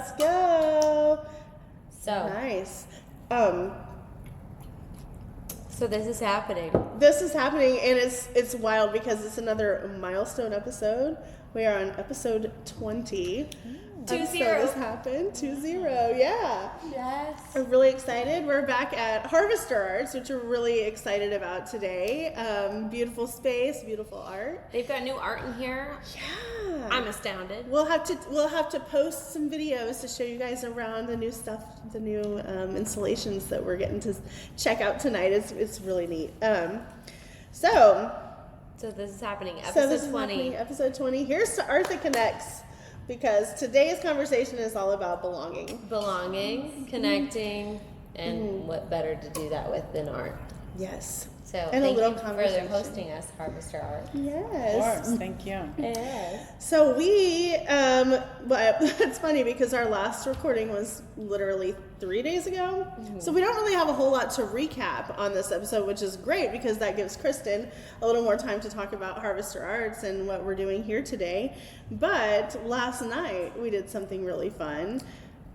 Let's go. So Nice. So this is happening. This is happening, and it's wild because it's another milestone episode. We are on episode 20. 2-0. This happened. 2-0. Yeah. Yes. We're really excited. We're back at Harvester Arts, which we're really excited about today. Beautiful space, beautiful art. They've got new art in here. Yeah. I'm astounded. We'll have to post some videos to show you guys around the new stuff, the new installations that we're getting to check out tonight. It's really neat. So this is happening. Episode 20. Episode 20. Here's to Art That Connects, because today's conversation is all about belonging. Belonging, connecting, and what better to do that with than art. Yes. So And a thank little you for conversation. hosting us, Harvester Art. Yes. Of course, thank you. Yes. So we, but it's funny because our last recording was literally 3 days ago. Mm-hmm. So we don't really have a whole lot to recap on this episode, which is great because that gives Kristin a little more time to talk about Harvester Arts and what we're doing here today. But last night we did something really fun.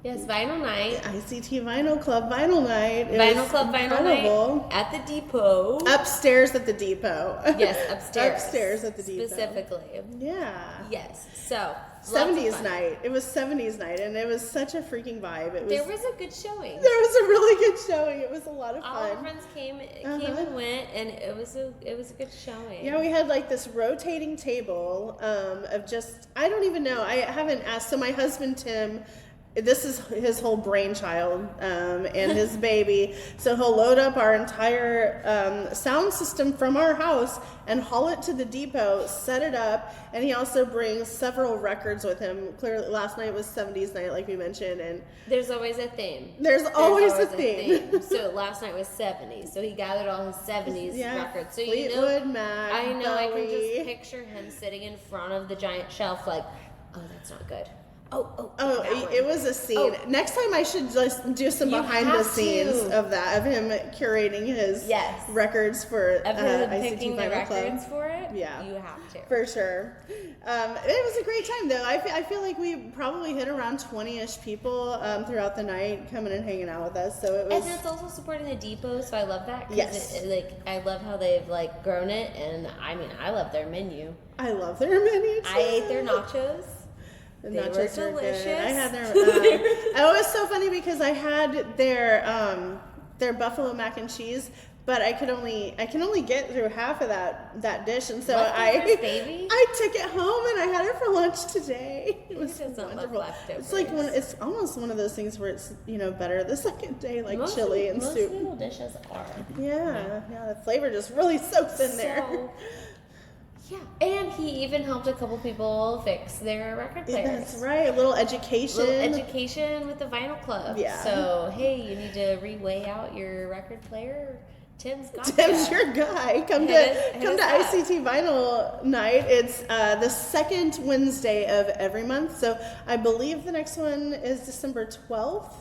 Yes, Vinyl Night. ICT Vinyl Club Vinyl Night. Vinyl Club Vinyl Night at the depot. Upstairs at the depot. Yes, upstairs. Upstairs at the depot. Specifically. Yeah. Yes. So 70s night. It was 70s night, and it was such a freaking vibe. There was a good showing. There was a really good showing. It was a lot of fun. All our friends came and went, and it was a good showing. Yeah, we had like this rotating table of just, I don't even know. I haven't asked. So my husband Tim, this is his whole brainchild and his baby. So he'll load up our entire sound system from our house and haul it to the depot, set it up, and he also brings several records with him. Clearly, last night was 70s night, like we mentioned, and there's always a theme. There's always a theme. So last night was 70s. So he gathered all his 70s records. So Fleetwood Mac, I know. Bowie. I can just picture him sitting in front of the giant shelf, like, oh, that's not good. Oh, it was a scene. Oh. Next time I should just do some behind the scenes of that, of him curating his records for of him ICT picking the Vinyl Club. records for it. Yeah, you have to for sure. It was a great time though. I feel like we probably hit around 20-ish people throughout the night coming and hanging out with us. So it was, and that's also supporting the depot. So I love that. Yes, I love how they've grown it, and I mean I love their menu. I love their menu too. I ate their nachos. The they nachos were delicious. Good. I had their. It was so funny because I had their buffalo mac and cheese, but I can only get through half of that dish, and so I took it home and I had it for lunch today. It was wonderful. It's like it's almost one of those things where it's better the second day, like chili and soup. Most noodle dishes are. Yeah, the flavor just really soaks in there. Yeah, and he even helped a couple people fix their record players. That's right, a little education. With the Vinyl Club. Yeah. So, hey, you need to re-weigh out your record player? Tim's your guy. Come to ICT Vinyl Night. It's the second Wednesday of every month. So I believe the next one is December 12th.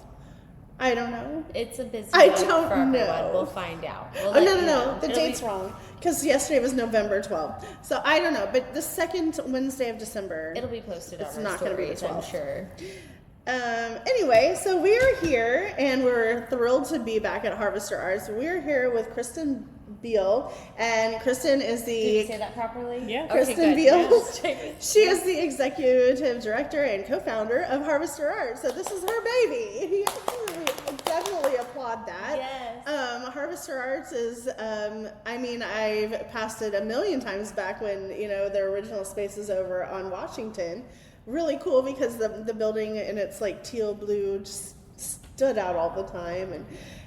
I don't know. It's a busy I month don't for everyone. know. We'll find out. No. The date's wrong. Because yesterday was November 12th. So I don't know. But the second Wednesday of December. It'll be posted on our not going to be the 12th. I'm sure. Anyway, so we are here, and we're thrilled to be back at Harvester Arts. We're here with Kristin Beal, and Kristin is the... Did you say that properly? Yeah. Kristin Beal. She is the Executive Director and co-founder of Harvester Arts. So this is her baby. Definitely applaud that. Yes. Harvester Arts is, I've passed it a million times back when, their original space is over on Washington. Really cool because the building in its teal blue just stood out all the time, and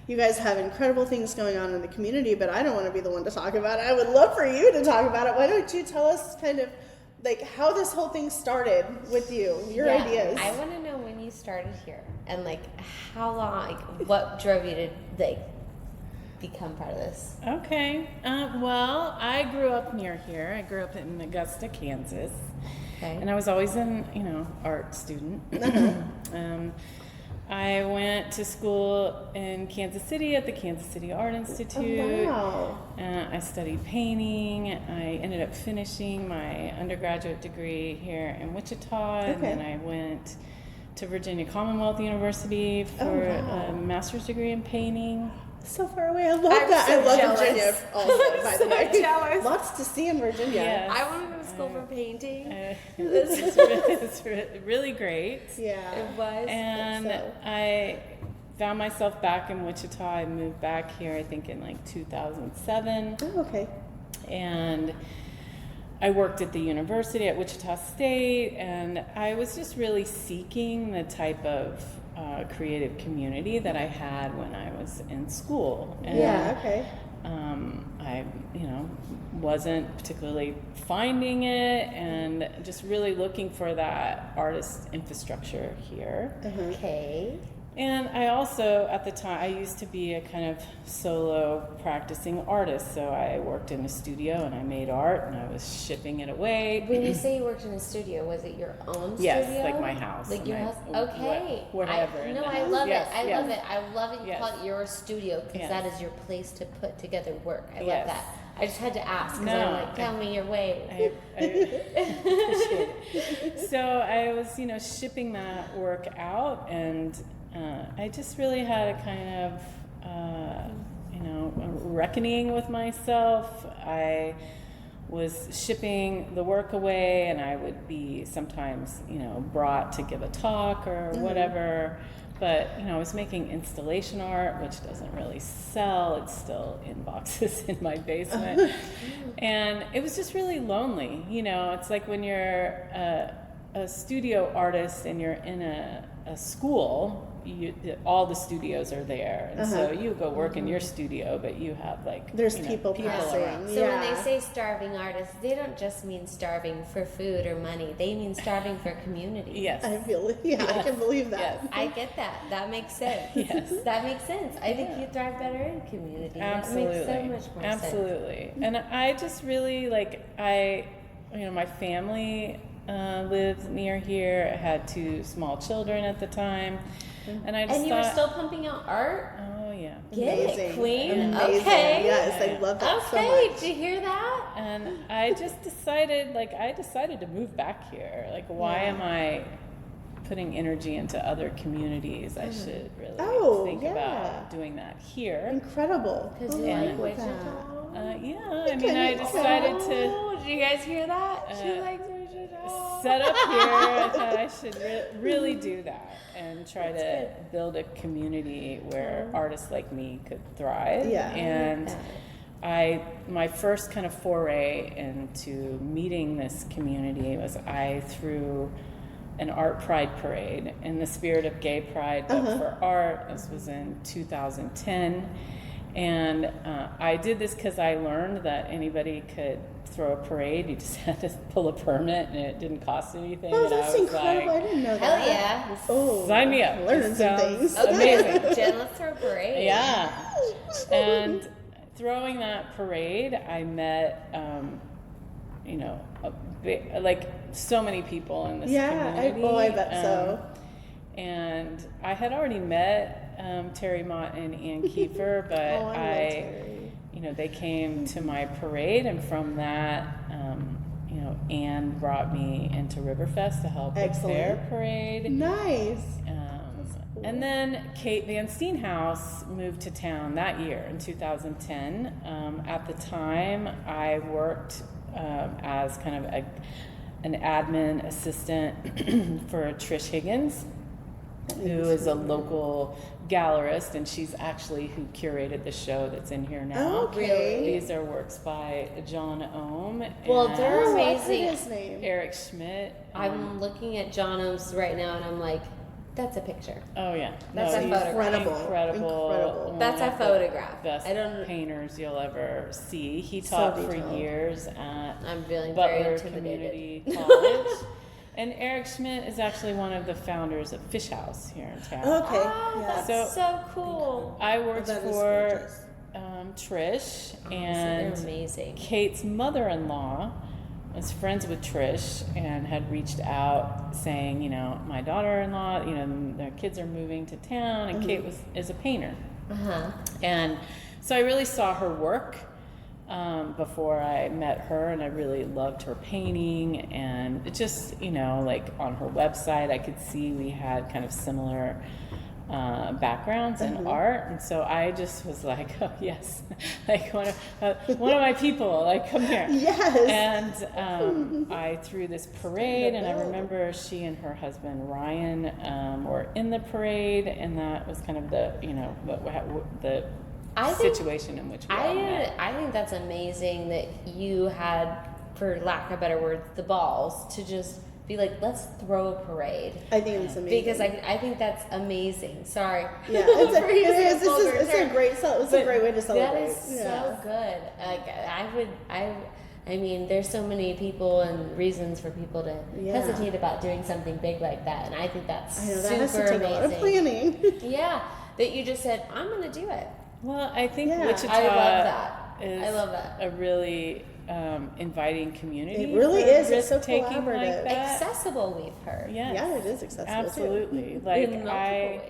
you guys have incredible things going on in the community, but I don't want to be the one to talk about it. I would love for you to talk about it. Why don't you tell us kind of how this whole thing started with you, your ideas? I want to know when you started here and how long, what drove you to become part of this. Okay. Well, I grew up near here. I grew up in Augusta, Kansas. Okay. And I was always an, art student. I went to school in Kansas City at the Kansas City Art Institute. Oh, wow. I studied painting. I ended up finishing my undergraduate degree here in Wichita, and then I went to Virginia Commonwealth University for a master's degree in painting. So far away. I love that. so I love jealous. Virginia also, by the way. jealous. Lots to see in Virginia. Yes. I want to go to school for painting. It's really great. Yeah. It was. And So. I found myself back in Wichita. I moved back here, I think, in like 2007. Oh, okay. And I worked at the university at Wichita State, and I was just really seeking the type of creative community that I had when I was in school. And, Yeah, okay. I, wasn't particularly finding it, and just really looking for that artist infrastructure here. Okay. And I also, at the time, I used to be a kind of solo practicing artist. So I worked in a studio and I made art and I was shipping it away. When you say you worked in a studio, was it your own Yes, studio? like my house. Like your My- house? Okay. Whatever. in No, the I house. love Yes, it. I yes. love it. I love it. You Yes. call it your studio because Yes. that is your place to put together work. I love Yes. that. I just had to ask because No, I'm like, tell me your way. I appreciate it. So I was, shipping that work out, and I just really had a kind of, a reckoning with myself. I was shipping the work away, and I would be sometimes, brought to give a talk or whatever. But, I was making installation art, which doesn't really sell. It's still in boxes in my basement. And it was just really lonely. It's like when you're a studio artist and you're in a school, all the studios are there. And so you go work in your studio, but you have There's people passing. around. So when they say starving artists, they don't just mean starving for food or money. They mean starving for community. Yes. I can believe that. Yes. I get that. That makes sense. Yes. That makes sense. I think you thrive better in community. Absolutely. That makes so much more sense. Absolutely. And I just really my family lived near here. I had 2 small children at the time. And I just And you were thought, still pumping out art? oh yeah. Get it, Amazing. queen. Amazing. Okay. Yes, I love that so Okay, much. did you hear that? And I just decided, to move back here. Why am I putting energy into other communities? I should really think about doing that here. Incredible. Because you And- like Wichita? Yeah, I mean, I decided to Oh, did you guys hear that? She likes Wichita. set up here. I thought I should really do that and try to build a community where artists like me could thrive. Yeah. And my first kind of foray into meeting this community was I threw an art pride parade in the spirit of gay pride, but for art. This was in 2010. And I did this because I learned that anybody could throw a parade. You just had to pull a permit, and it didn't cost anything. Oh, and that's I was incredible. I didn't know that. Hell yeah. Oh, sign me up. Learning This some sounds things. amazing. Jen, let's throw a parade. Yeah. And throwing that parade, I met, so many people in this community. I bet so. And I had already met Terry Mott and Ann Kiefer, but I love Terry. they came to my parade, and from that, Ann brought me into Riverfest to help with their Excellent. parade. Nice. And then Kate Van Steenhouse moved to town that year in 2010. At the time, I worked as kind of an admin assistant for Trish Higgins, who is a local gallerist, and she's actually who curated the show that's in here now. Okay. These are works by John Ohm Well, and they're Oh, I've heard amazing. his name. Eric Schmidt. I'm looking at John Ohm's right now, and I'm like, that's a picture. Oh yeah, That's a he's photograph. Incredible. One That's a of the photograph. Best I don't- painters you'll ever see. He So taught for detailed. years at I'm feeling very Butler intimidated. Community College. And Eric Schmidt is actually one of the founders of Fish House here in town. Okay. Oh, yeah. that's So- so cool. I worked That is for gorgeous. Trish, They're and amazing. Kate's mother-in-law was friends with Trish and had reached out saying, my daughter-in-law, their kids are moving to town, and Kate is a painter. Uh-huh. And so I really saw her work before I met her, and I really loved her painting, and it just, like on her website, I could see we had kind of similar backgrounds in art, and so I just was like, oh yes, like one of my people, like come here. Yes. And I threw this parade, and I remember she and her husband Ryan were in the parade, and that was kind of the the situation in which we all met. I think that's amazing that you had, for lack of better words, the balls to just be like, let's throw a parade. I think it's amazing. Because I think that's amazing. Sorry. Yeah, it's a great way to celebrate. That is so good. Like I mean, there's so many people and reasons for people to hesitate about doing something big like that, and I think that's super that has to take amazing. a lot of planning. Yeah, that you just said, I'm going to do it. Well, I think Wichita I love that. is a really inviting community. It really is. It's so risk-taking like collaborative. that. Accessible, we've heard. Yes. Yeah, it is accessible. Absolutely. Too. Like In multiple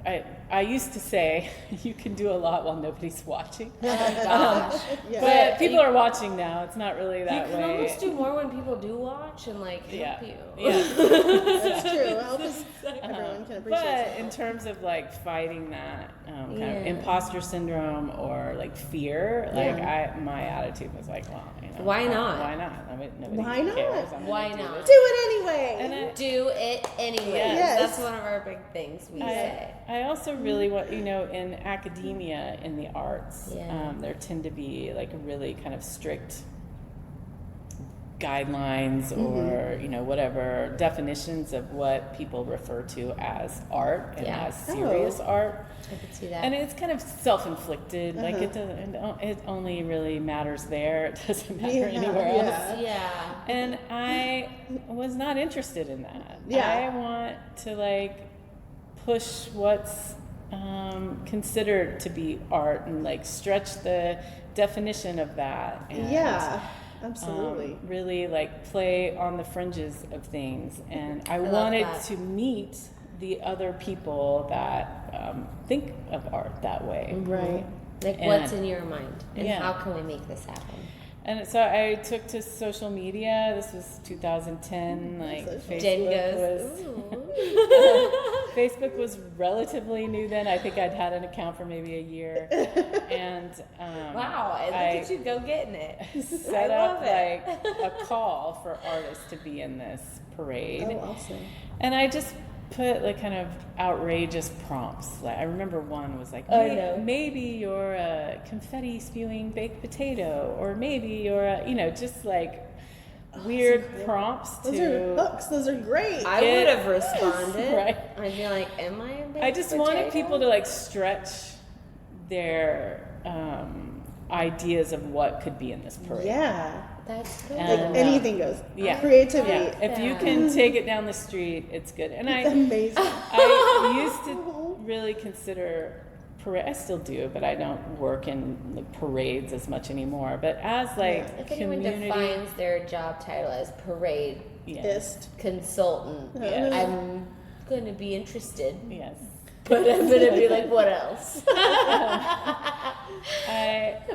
ways. I used to say you can do a lot while nobody's watching. Oh my gosh. But people are watching now. It's not really that You can way. almost do more when people do watch and help you. Yeah. That's true. Help us. Everyone can appreciate But it. in terms of like fighting that kind of imposter syndrome or like fear, like my attitude was like, well, why not? Why not? Nobody Why not? cares. I'm Why gonna do not? this. Do it anyway. And Do it anyway. Yes. That's one of our big things we say. I also really want, in academia, in the arts, there tend to be like really kind of strict guidelines or, whatever definitions of what people refer to as art and as serious art. I could see that. And it's kind of self-inflicted. Like it doesn't. It only really matters there. It doesn't matter anywhere else. Yeah. And I was not interested in that. Yeah. I want to like push what's considered to be art and like stretch the definition of that. And, absolutely. really like play on the fringes of things. And I wanted to meet the other people that think of art that way. Right. Like, what's in your mind? And how can we make this happen? And so I took to social media. This was 2010. Like Facebook was relatively new then. I think I'd had an account for maybe a year. And wow, look at you go getting it. Set up like a call for artists to be in this parade. Oh, awesome. And I just put like kind of outrageous prompts. Like I remember one was like, maybe you're a confetti spewing baked potato, or maybe you're a, just like weird prompts. Those are hooks. Those are great. I would have responded. Right. I'd be like, am I a baked I just wanted people to like stretch their ideas of what could be in this parade. Yeah. That's good. Like anything goes. Yeah. Creativity. Yeah. If you can take it down the street, it's good. And It's amazing. I used to really consider parade. I still do, but I don't work in like parades as much anymore. But as like if anyone defines their job title as parade consultant, I'm going to be interested. Yes. But I'm going to be like, what else?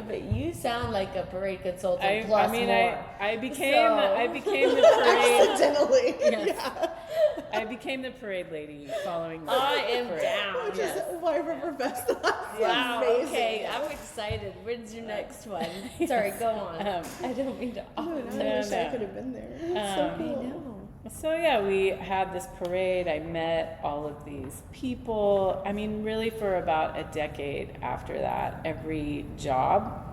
But you sound like a parade consultant plus more. I became the parade. Accidentally. Yes. I became the parade lady following the I am parade. down. Which is why River Fest. Wow. Amazing. Okay, I'm excited. When's your next one? Sorry, go on. I don't mean to. I wish I could have been there. It's so cool. So yeah, we had this parade. I met all of these people. I mean, really for about a decade after that, every job,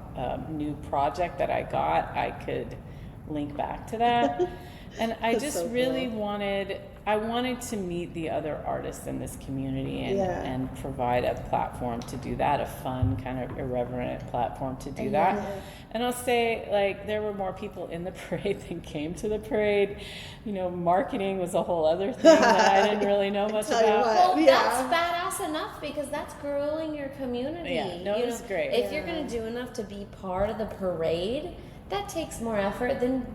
new project that I got, I could link back to that. And I just really wanted to meet the other artists in this community and provide a platform to do that, a fun, kind of irreverent platform to do that. And I'll say, like, there were more people in the parade than came to the parade. Marketing was a whole other thing that I didn't really know much about. Well, that's badass enough because that's growing your community. Yeah, no, it was great. If you're going to do enough to be part of the parade, that takes more effort than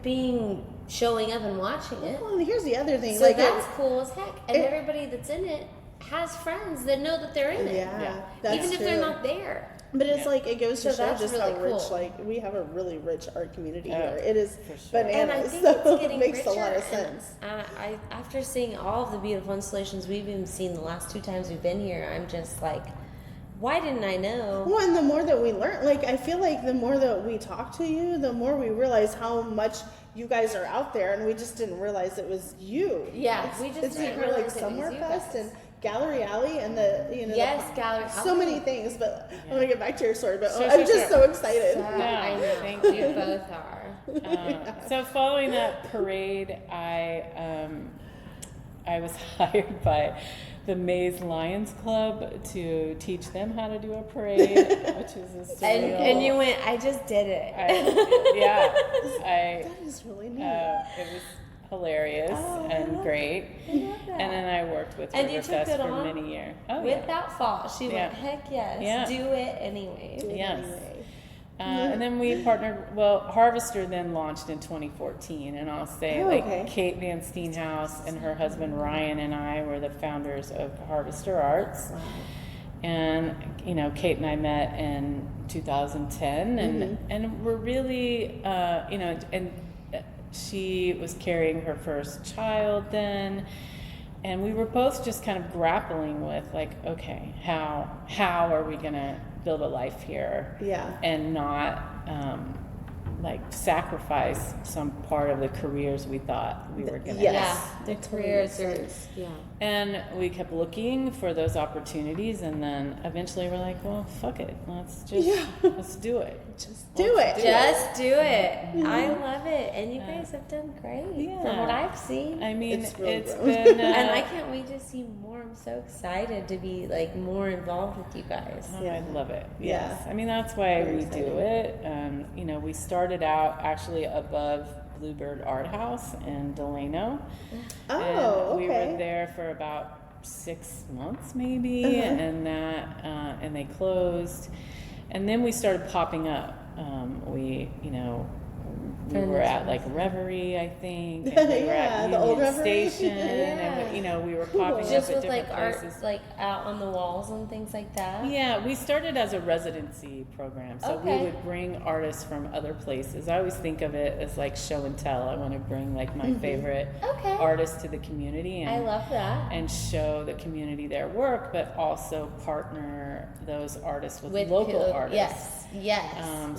showing up and watching it. Well, and here's the other thing. So like that's cool as heck. And everybody that's in it has friends that know that they're in it. Yeah, that's even if true. they're not there. But it's like, it goes to So show that's just really how rich, cool. like, we have a really rich art community Oh, here. It is for sure. And I bananas, think so it's getting it makes richer. a lot of and sense. I after seeing all of the beautiful installations we've even seen the last 2 times we've been here, I'm just like, why didn't I know? Well, and the more that we learn, like, I feel like the more that we talk to you, the more we realize how much you guys are out there, and we just didn't realize it was you. Yeah, we just it's didn't like realize like it was Summer you Fest guys. and Gallery Alley and the Yes, Gallery so Alley. many things. But I want to get back to your story. But Sure, I'm sure, just sure. so excited. I know. thank We you. both are. So following that parade, I was hired by the Maze Lions Club to teach them how to do a parade, which is a surreal. And you went, I just did it. That is really neat. It was hilarious and great. I love that. And then I worked with And you took Riverfest it for on many years. Oh, yeah. Without fault. She Yeah. went, heck yes, Yeah. do it anyway. Do it Yes. anyway. And then we partnered, well, Harvester then launched in 2014. And I'll say, Oh, like, okay. Kate Van Steenhouse and her husband Ryan and I were the founders of Harvester Arts. Wow. And, you know, Kate and I met in 2010. And we're really, you know, and she was carrying her first child then. And we were both just kind of grappling with, like, okay, how are we going to build a life here Yeah. and not like sacrifice some part of the careers we thought we were going to Yes. have. Yeah, the That totally careers makes are, sense. yeah. And we kept looking for those opportunities, and then eventually we're like, well, fuck it, let's do it. Just do it. Just do it. I love it. And you guys have done great from what Yeah. I've seen. I mean, It's really it's grown. been And I can't wait to see more. I'm so excited to be like more involved with you guys. Oh, Yeah. I love it. Yeah. Yes. I mean, that's why Very we exciting. do it. You know, we started out actually above Bluebird Art House in Delano. Oh, And we okay. were there for about 6 months maybe, and and they closed. And then we started popping up. We were at like Reverie, I think, and we were Yeah, at the old Union Reverie. Station, and we were popping Just up at with like different art, places. like out on the walls and things like that. Yeah, we started as a residency program. So we Okay. would bring artists from other places. I always think of it as like show and tell. I want to bring like my favorite Okay. artists to the community I and love that. and show the community their work, but also partner those artists with, With local who- artists. Yes.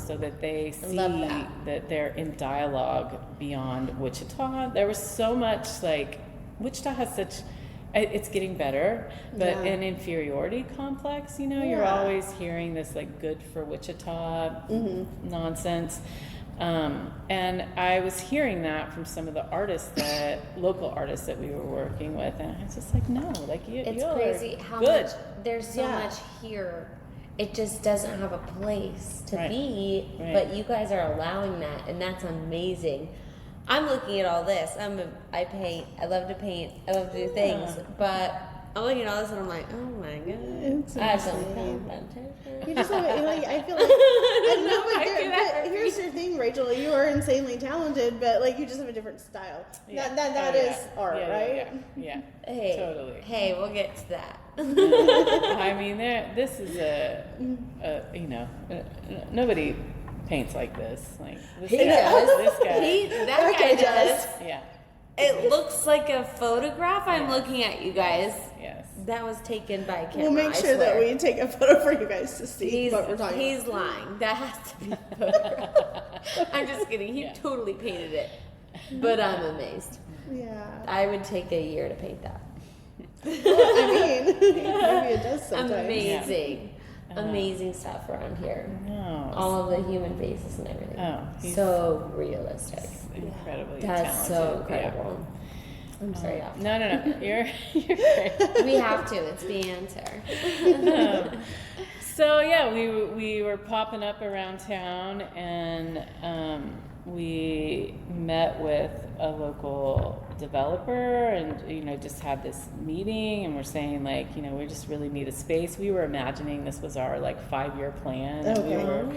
So that they see love that. that they're in dialogue beyond Wichita. There was so much like Wichita has such. It's getting better, but Yeah. an inferiority complex. You know, you're Yeah. always hearing this like good for Wichita nonsense. And I was hearing that from some of the artists local artists that we were working with, and I was just like, no, like It's y'all are crazy how good. much there's so Yeah. much here. It just doesn't have a place to Right. be, Right. but you guys are allowing that, and that's amazing. I'm looking at all this. I paint. I love to paint. I love to do things, but I'm looking at all this and I'm like, oh my god, It's I have some insane. competition. You just have, like, I feel like, I don't know, I do that but every here's your thing, Rachel. You are insanely talented, but like you just have a different style. That is art, right? Yeah. Hey, Totally. Hey, we'll get to that. I mean, this is nobody paints like this. Like this He guy, does. This guy. That guy does. Yeah. It looks like a photograph. I'm looking at you guys. Yes. That was taken by camera. We'll make I sure that swear. we take a photo for you guys to see He's, what we're talking he's about. lying. That has to be a photograph. I'm just kidding. He Yeah. totally painted it. But I'm amazed. Yeah. I would take a year to paint that. I mean, maybe it does sometimes. Amazing. Amazing stuff around here. No. All of the human faces and everything. Oh, he's So realistic. incredibly That's talented. so incredible. I'm sorry. Yeah. No. You're great. We have to. It's the answer. So yeah, we were popping up around town, and we met with a local developer, and just had this meeting, and we're saying like, we just really need a space. We were imagining this was our like 5-year plan, and we Okay. were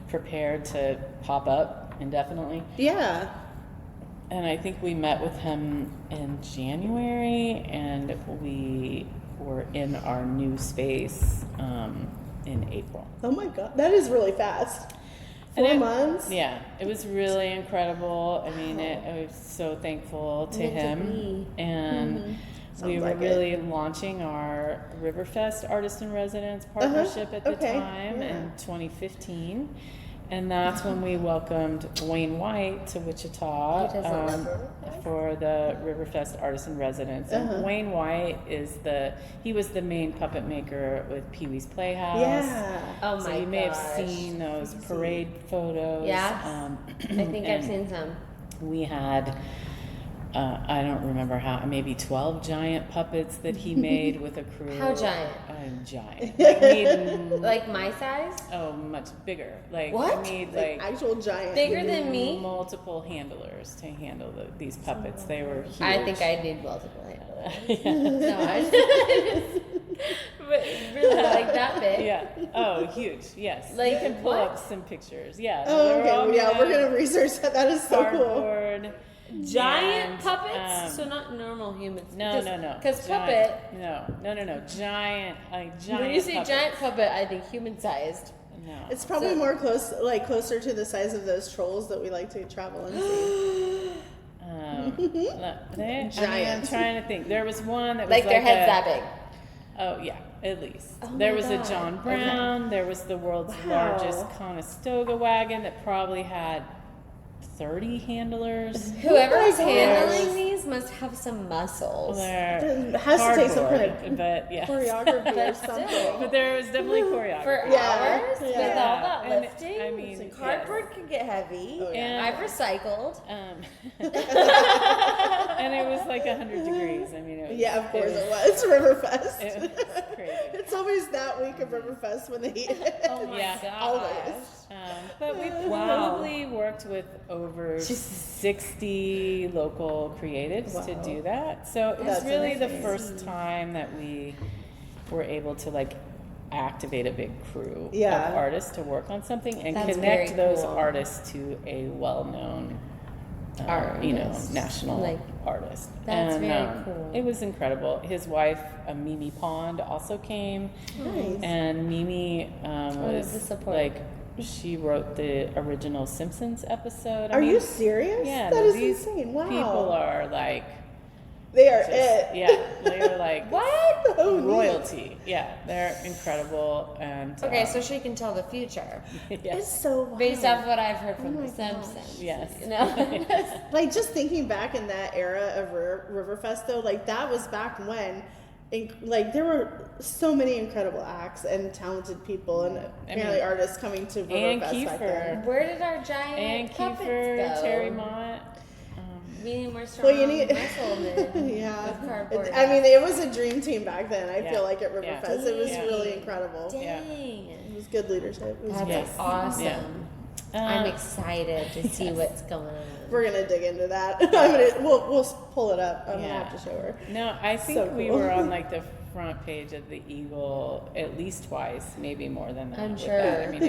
prepared to pop up indefinitely. Yeah. And I think we met with him in January, and we were in our new space in April. Oh my God, that is really fast. And 4 months. Yeah, it was really incredible. I mean, I was so thankful to Meant to him, be. and we Sounds were like really launching our Riverfest Artist in Residence partnership at the Okay, time yeah. in 2015. And that's when we welcomed Wayne White to Wichita Who doesn't love Riverfest? for the Riverfest Artist in Residence. And Wayne White he was the main puppet maker with Pee Wee's Playhouse. Yeah. Oh So my you may have gosh. seen those parade photos. Yeah. I think I've and seen some. We had, I don't remember maybe 12 giant puppets that he made with a crew. How giant? Giant. Like, Like my size? much bigger. Like, What? I need Like actual giant. Bigger than me? multiple handlers to handle these puppets. They were huge. I think I need multiple handlers. Yeah. No, but really like that big. Yeah. Oh, huge. Yes. Like you can pull what? up some pictures. Yeah. Oh, They're all okay. Yeah, made we're out of gonna research that. That is so cool. cardboard. Giant And, puppets? So not normal humans. No. Because Giant- puppet, No. Giant, giant. when you say puppets. giant puppet, I think human sized. No. It's probably So- more closer to the size of those trolls that we like to travel and see. I'm Giant. trying to think. There was one that was Like their heads a, that big. Oh yeah, at least. Oh There my was God. a John Brown. There was the world's Wow. largest Conestoga wagon that probably had 30 handlers. Whoever my is handling gosh. these must have some muscles. They're It has to take some kind cardboard, of but yeah. choreography or But something. still. But there was definitely choreography. For Yeah, hours with yeah. all that And, lifting, I mean, so cardboard can get heavy. Oh, yeah. I've recycled. And it was like 100 degrees. I mean, it was, Yeah, of course it was. Riverfest. It was crazy. It's always that week of Riverfest when they eat it. Oh my Yeah. gosh. Always. But we Wow. probably worked with over 60 local creatives to Wow. do that. So it was That's really the amazing. first time that we were able to like activate a big crew Yeah. of artists to work on something and That's connect very those cool. artists to a well-known Artist. national Like, artist. that's and, very cool. It was incredible. His wife, Mimi Pond, also came. Nice. And Mimi was the was support? like, she wrote the original Simpsons episode. I Are mean, you serious? Yeah, that no, is these insane. Wow. people are like, They are just, it. yeah, they are like What? Oh, neat. royalty. Yeah, they're incredible. And Okay, so she can tell the future It's yes, so wild. based off what I've heard from Oh The my gosh. Simpsons. yes, You know? Like just thinking back in that era of Riverfest, though, like that was back when, like there were so many incredible acts and talented people and apparently artists coming to Ann Riverfest back then. Kiefer, Where did our giant Ann puppets Kiefer, go? Terry Mott. We need more strong Well, you need- muscle men Yeah, with cardboard. I mean, it was a dream team back then. I Yeah. feel like at Yeah. Riverfest, it was Yeah. really incredible. Dang. It was good leadership. It was That's great. Yes. awesome. Yeah. I'm excited to see what's going on. We're gonna dig into that. We'll pull it up. I'm gonna Yeah. have to show her. No, I think So we cool. were on like the front page of the Eagle at least twice, maybe more than that. I'm with sure. that. I mean,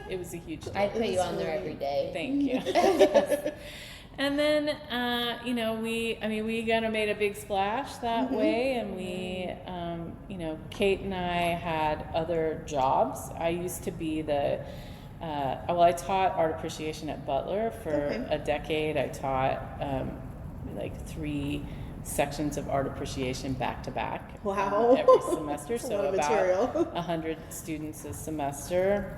it was a huge deal. I'd put you It's on there really- every day. Thank you. And then, we kind of made a big splash that way, and we, Kate and I had other jobs. I used to be I taught art appreciation at Butler for Okay. a decade. I taught like 3 sections of art appreciation back to back. Wow. Every semester, That's a so lot of about material. 100 students a semester.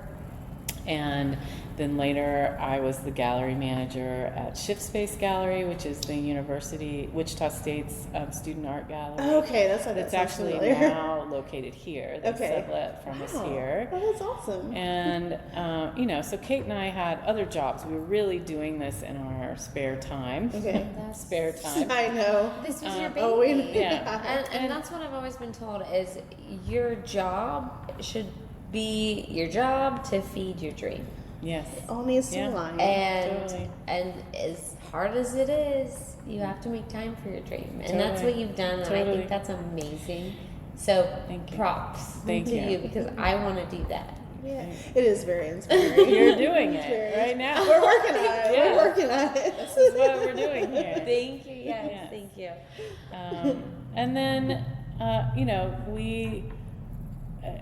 And then later, I was the gallery manager at Shift Space Gallery, which is the Wichita State's student art gallery. Okay, that's why It's that sounds actually familiar. now located here. They Okay. sublet from us Wow. here. Oh, that's awesome. And, so Kate and I had other jobs. We were really doing this in our spare time. Okay. That's Spare time. I know. This was your baby. Oh, we Yeah. And that's what I've always been told is your job should be your job to feed your dream. Yes. All needs to Yeah. align. And Totally. and as hard as it is, you have to make time for your dream. And that's Totally. what you've done, and I Totally. think that's amazing. So Thank you. props Thank to you. you because I want to do that. Yeah, it is very inspiring. You're doing It's it very- right now. We're working on it. Yeah. We're working on it. This is what we're doing here. Thank you. Yes, Yes. thank you. And then,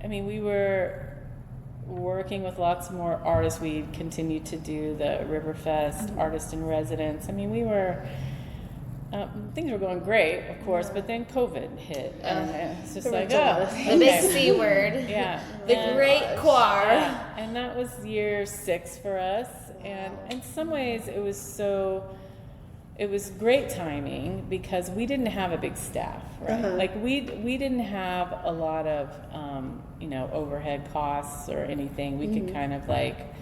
we were working with lots more artists. We continued to do the Riverfest Artist in Residence. I mean, we were things were going great, of course, but then COVID hit, and it's just like, the big C word. Yeah, The great choir. yeah. And that was year 6 for us, and in some ways it was great timing because we didn't have a big staff, right? Like we didn't have a lot of overhead costs or anything. We could kind of like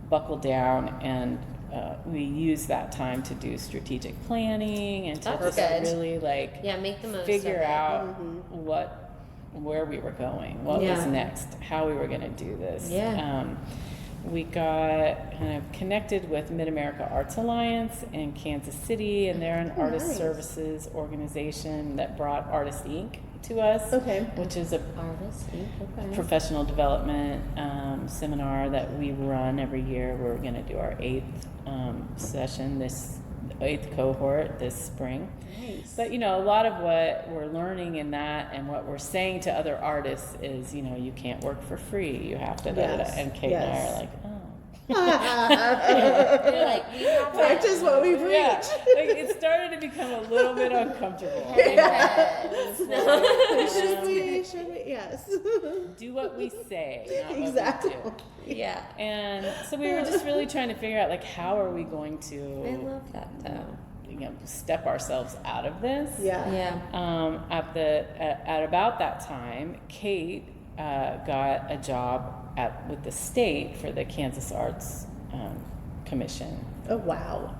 buckle down, and we used that time to do strategic planning and to That's just good. really like Make the most figure of it. out where we were going, what was next, how we were going to do this. We got kind of connected with Mid-America Arts Alliance in Kansas City, and they're an artist services organization that brought Artist Inc. to us, which is a professional development seminar that we run every year. We're going to do our 8th session, this 8th cohort this spring. Nice. But a lot of what we're learning in that and what we're saying to other artists is, you can't work for free. You have to. And Kate and I are like, oh. You're like, you have Practice what we preach. Yeah, like it started to become a little bit uncomfortable. Yes. Do what we say, not Exactly. what we do. Yeah. And so we were just really trying to figure out, like, how are we going to I love that though. step ourselves out of this. At about that time, Kate got a job with the state for the Kansas Arts Commission. Oh, wow.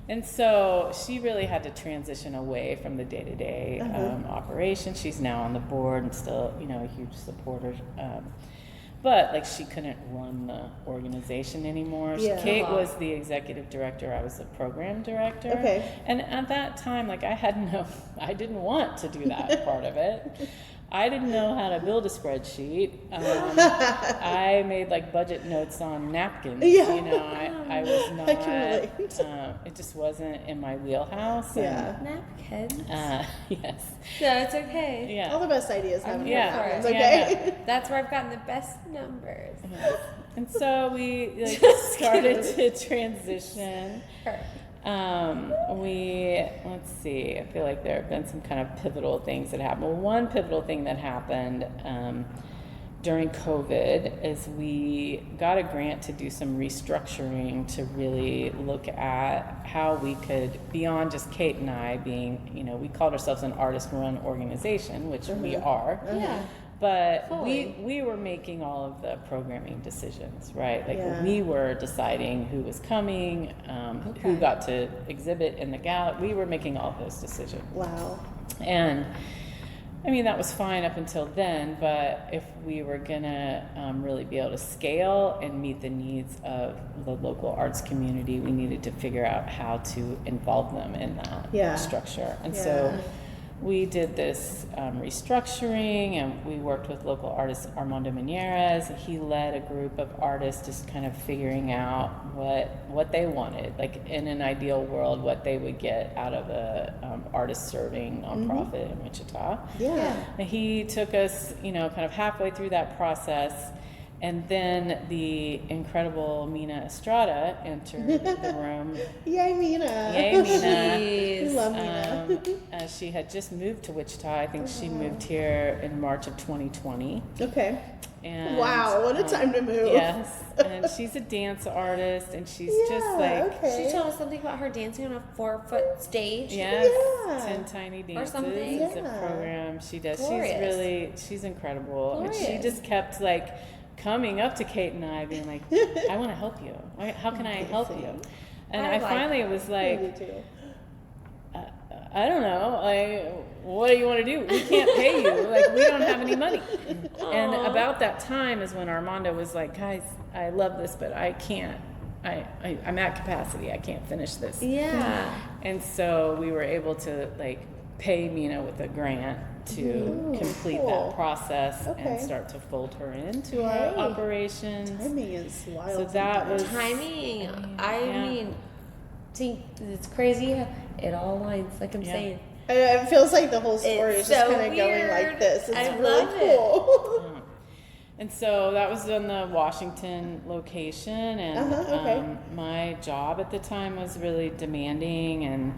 And so she really had to transition away from the day-to-day operation. She's now on the board and still, a huge supporter. But like she couldn't run the organization anymore. Kate was the executive director. I was the program director. Okay. And at that time, like I didn't want to do that part of it. I didn't know how to build a spreadsheet. I made like budget notes on napkins. I was not. I can relate. It just wasn't in my wheelhouse. Napkins. Yes. So it's okay. Yeah. All the best ideas have Yeah. okay? That's where I've gotten the best numbers. And so we started to transition. Let's see, I feel like there have been some kind of pivotal things that happened. Well, one pivotal thing that happened during COVID is we got a grant to do some restructuring to really look at how we could, beyond just Kate and I being, we called ourselves an artist-run organization, which we are. But we were making all of the programming decisions, right? Like we were deciding who was coming, who got to exhibit in the gallery. We were making all of those decisions. Wow. And I mean, that was fine up until then, but if we were gonna really be able to scale and meet the needs of the local arts community, we needed to figure out how to involve them in that structure. And so we did this restructuring, and we worked with local artist Armando Mineras. He led a group of artists just kind of figuring out what they wanted, like in an ideal world, what they would get out of a artist serving nonprofit in Wichita. And he took us, kind of halfway through that process. And then the incredible Mina Estrada entered the room. Yay, Mina. Yay, Mina. We love Mina. She had just moved to Wichita. I think she moved here in March of 2020. Okay. And, wow, what a time to move. Yes. And she's a dance artist, and she's just like... She told us something about her dancing on a 4-foot stage. Yes. 10 Tiny Dances something. is a program she does. Glorious. She's incredible. Glorious. And she just kept like... coming up to Kate and I being like, I want to help you. How can I help you? And I finally was like, I don't know. What do you want to do? We can't pay you. Like, we don't have any money. And about that time is when Armando was like, guys, I love this, but I can't. I'm at capacity. I can't finish this. Yeah. And so we were able to pay Mina with a grant to complete that process and start to fold her into our operations. Timing is wild. So that was timing. I mean, see, it's crazy. It all aligns, like I'm saying. It feels like the whole story is just kind of going like this. It's really cool. And so that was in the Washington location, and okay. my job at the time was really demanding, and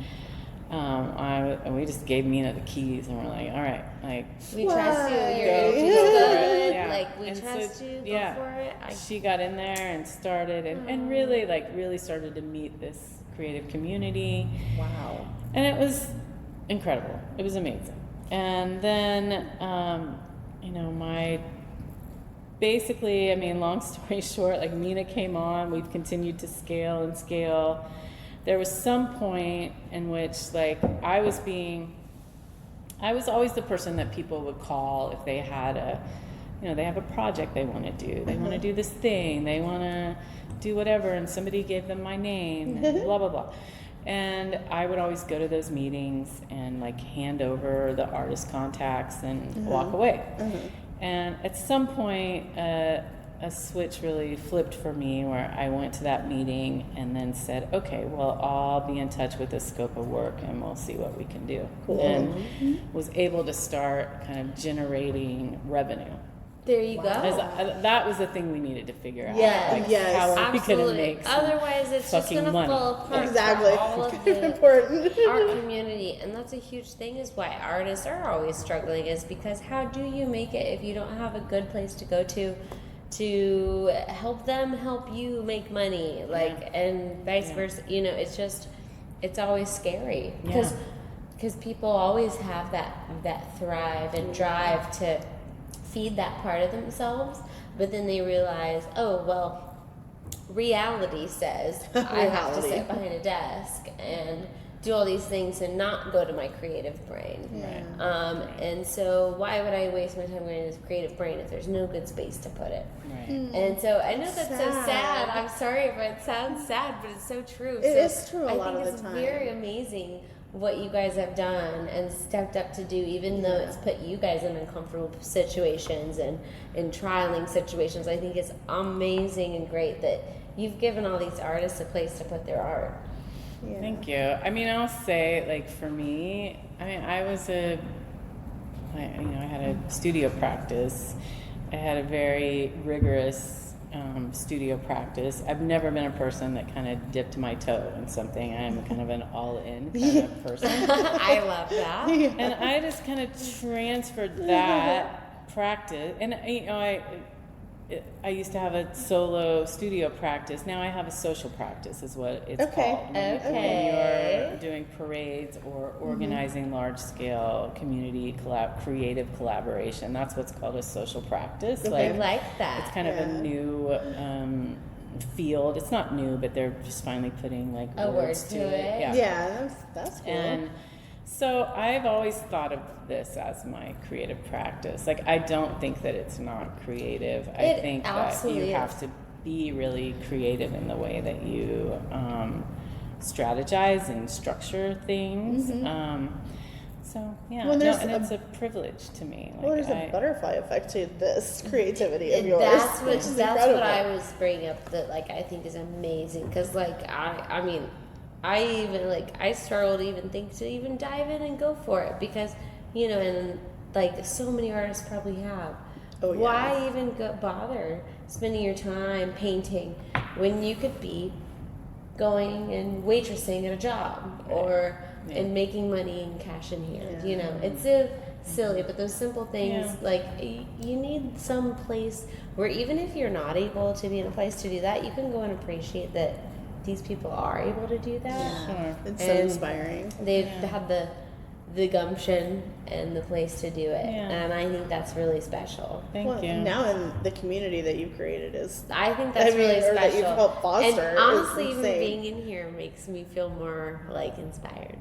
we just gave Mina the keys, and we're like, all right, like We trust you. Your Why? energy's good. Yeah. Like we And so, trust you. Go yeah. for it. she got in there and started, and really started to meet this creative community. Wow. And it was incredible. It was amazing. And then, basically, long story short, like Mina came on, we've continued to scale and scale. There was some point in which, like, I was always the person that people would call if they had they have a project they want to do. They want to do this thing. They want to do whatever, and somebody gave them my name, and blah, blah, blah. And I would always go to those meetings and, like, hand over the artist contacts and walk away. And at some point, a switch really flipped for me where I went to that meeting and then said, okay, well, I'll be in touch with the scope of work and we'll see what we can do. Cool. And was able to start kind of generating revenue. There you go. That was the thing we needed to figure out. Yeah, Like, yes. how are we going to Absolutely. make some Otherwise, it's just fucking going to money? fall apart. Exactly. For all of Kind of the important. art community, and that's a huge thing. Is why artists are always struggling. Is because how do you make it if you don't have a good place to go to help them help you make money, like, and vice versa. It's always scary because people always have that thrive and drive to feed that part of themselves, but then they realize, oh well, reality says I have to sit behind a desk and do all these things and not go to my creative brain. And so why would I waste my time going to this creative brain if there's no good space to put it? And so I know that's so sad. I'm sorry if it sounds sad, but it's so true. It is true a lot of the it's time. very amazing what you guys have done and stepped up to do, even though it's put you guys in uncomfortable situations and in trialing situations. I think it's amazing and great that you've given all these artists a place to put their art. Yeah. Thank you. I'll say, like, for me, I had a studio practice. I had a very rigorous studio practice. I've never been a person that kind of dipped my toe in something. I'm kind of an all-in kind of person. I love that. And I just kind of transferred that practice. And, I used to have a solo studio practice. Now I have a social practice, is what it's called. When you're doing parades or organizing large-scale community creative collaboration, that's what's called a social practice. I like that. It's kind of a new field. It's not new, but they're just finally putting, like, a words word to it. Yeah, that's cool. And so I've always thought of this as my creative practice. Like, I don't think that it's not creative. I think that you have to be really creative in the way that you strategize and structure things. And it's a privilege to me. Like, There's a butterfly effect to this creativity of yours. That's which is what incredible. I was bringing up that, like, I think is amazing because, like, I struggle to even think to even dive in and go for it because, and like so many artists probably have. Oh, yeah. Why even bother spending your time painting when you could be going and waitressing at a job or and making money and cash in hand? It's so silly, but those simple things, like, you need some place where even if you're not able to be in a place to do that, you can go and appreciate that these people are able to do that. Yeah. Sure. It's so inspiring. They've had the gumption and the place to do it, and I think that's really special. Thank you. Now in the community that you've created I think that's really or special. that you've helped foster. And honestly, is even insane. being in here makes me feel more, like, inspired.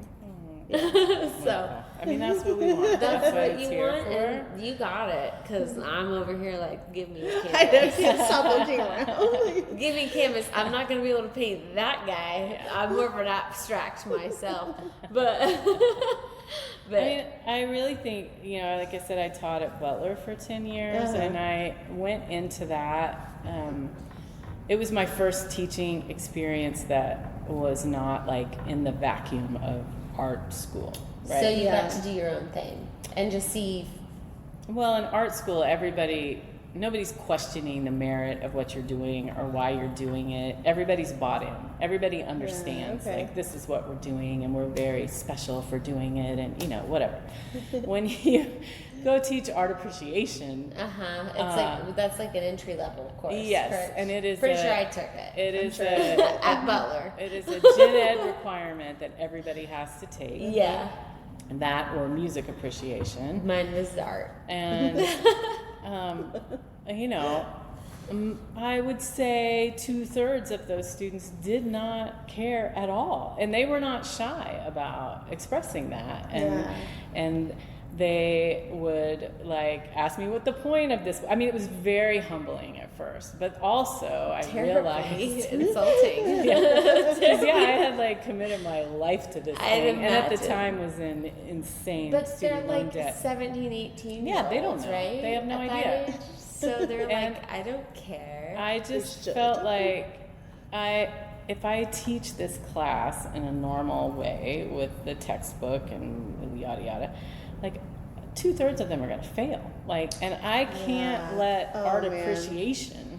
So Wonderful. That's what we want. that's what it's you here want, for. and you got it. Because I'm over here like, give me a I canvas. can't stop looking around. Give me a canvas. I'm not going to be able to paint that guy. I'm more of an abstract myself. But I really think, like I said, I taught at Butler for 10 years, and I went into that. It was my first teaching experience that was not, like, in the vacuum of art school, right? So you got to do your own thing and just see. Well, in art school, everybody nobody's questioning the merit of what you're doing or why you're doing it. Everybody's bought in. Everybody understands, okay. like, this is what we're doing, and we're very special for doing it, and, you know, whatever. When you go teach art appreciation, It's like, that's like an entry level course. yes, correct? and it is Pretty sure I took it. It is At Butler. it is a gen ed requirement that everybody has to take. Yeah. And that or music appreciation. Mine was art. And, you know, I would say 2/3 of those students did not care at all. And they were not shy about expressing that. And they would, like, ask me what the point of this. I mean, it was very humbling at first, but also I realized insulting. I had, like, committed my life to this I'd thing, and at the imagine. time was in insane But they're student loan like debt. 17, 18 Yeah, they don't know. right? They have no At that idea. age. So they're And like, I don't care. I just should. felt like if I teach this class in a normal way with the textbook and yada yada, like 2/3 of them are gonna fail. Like, and I can't let art appreciation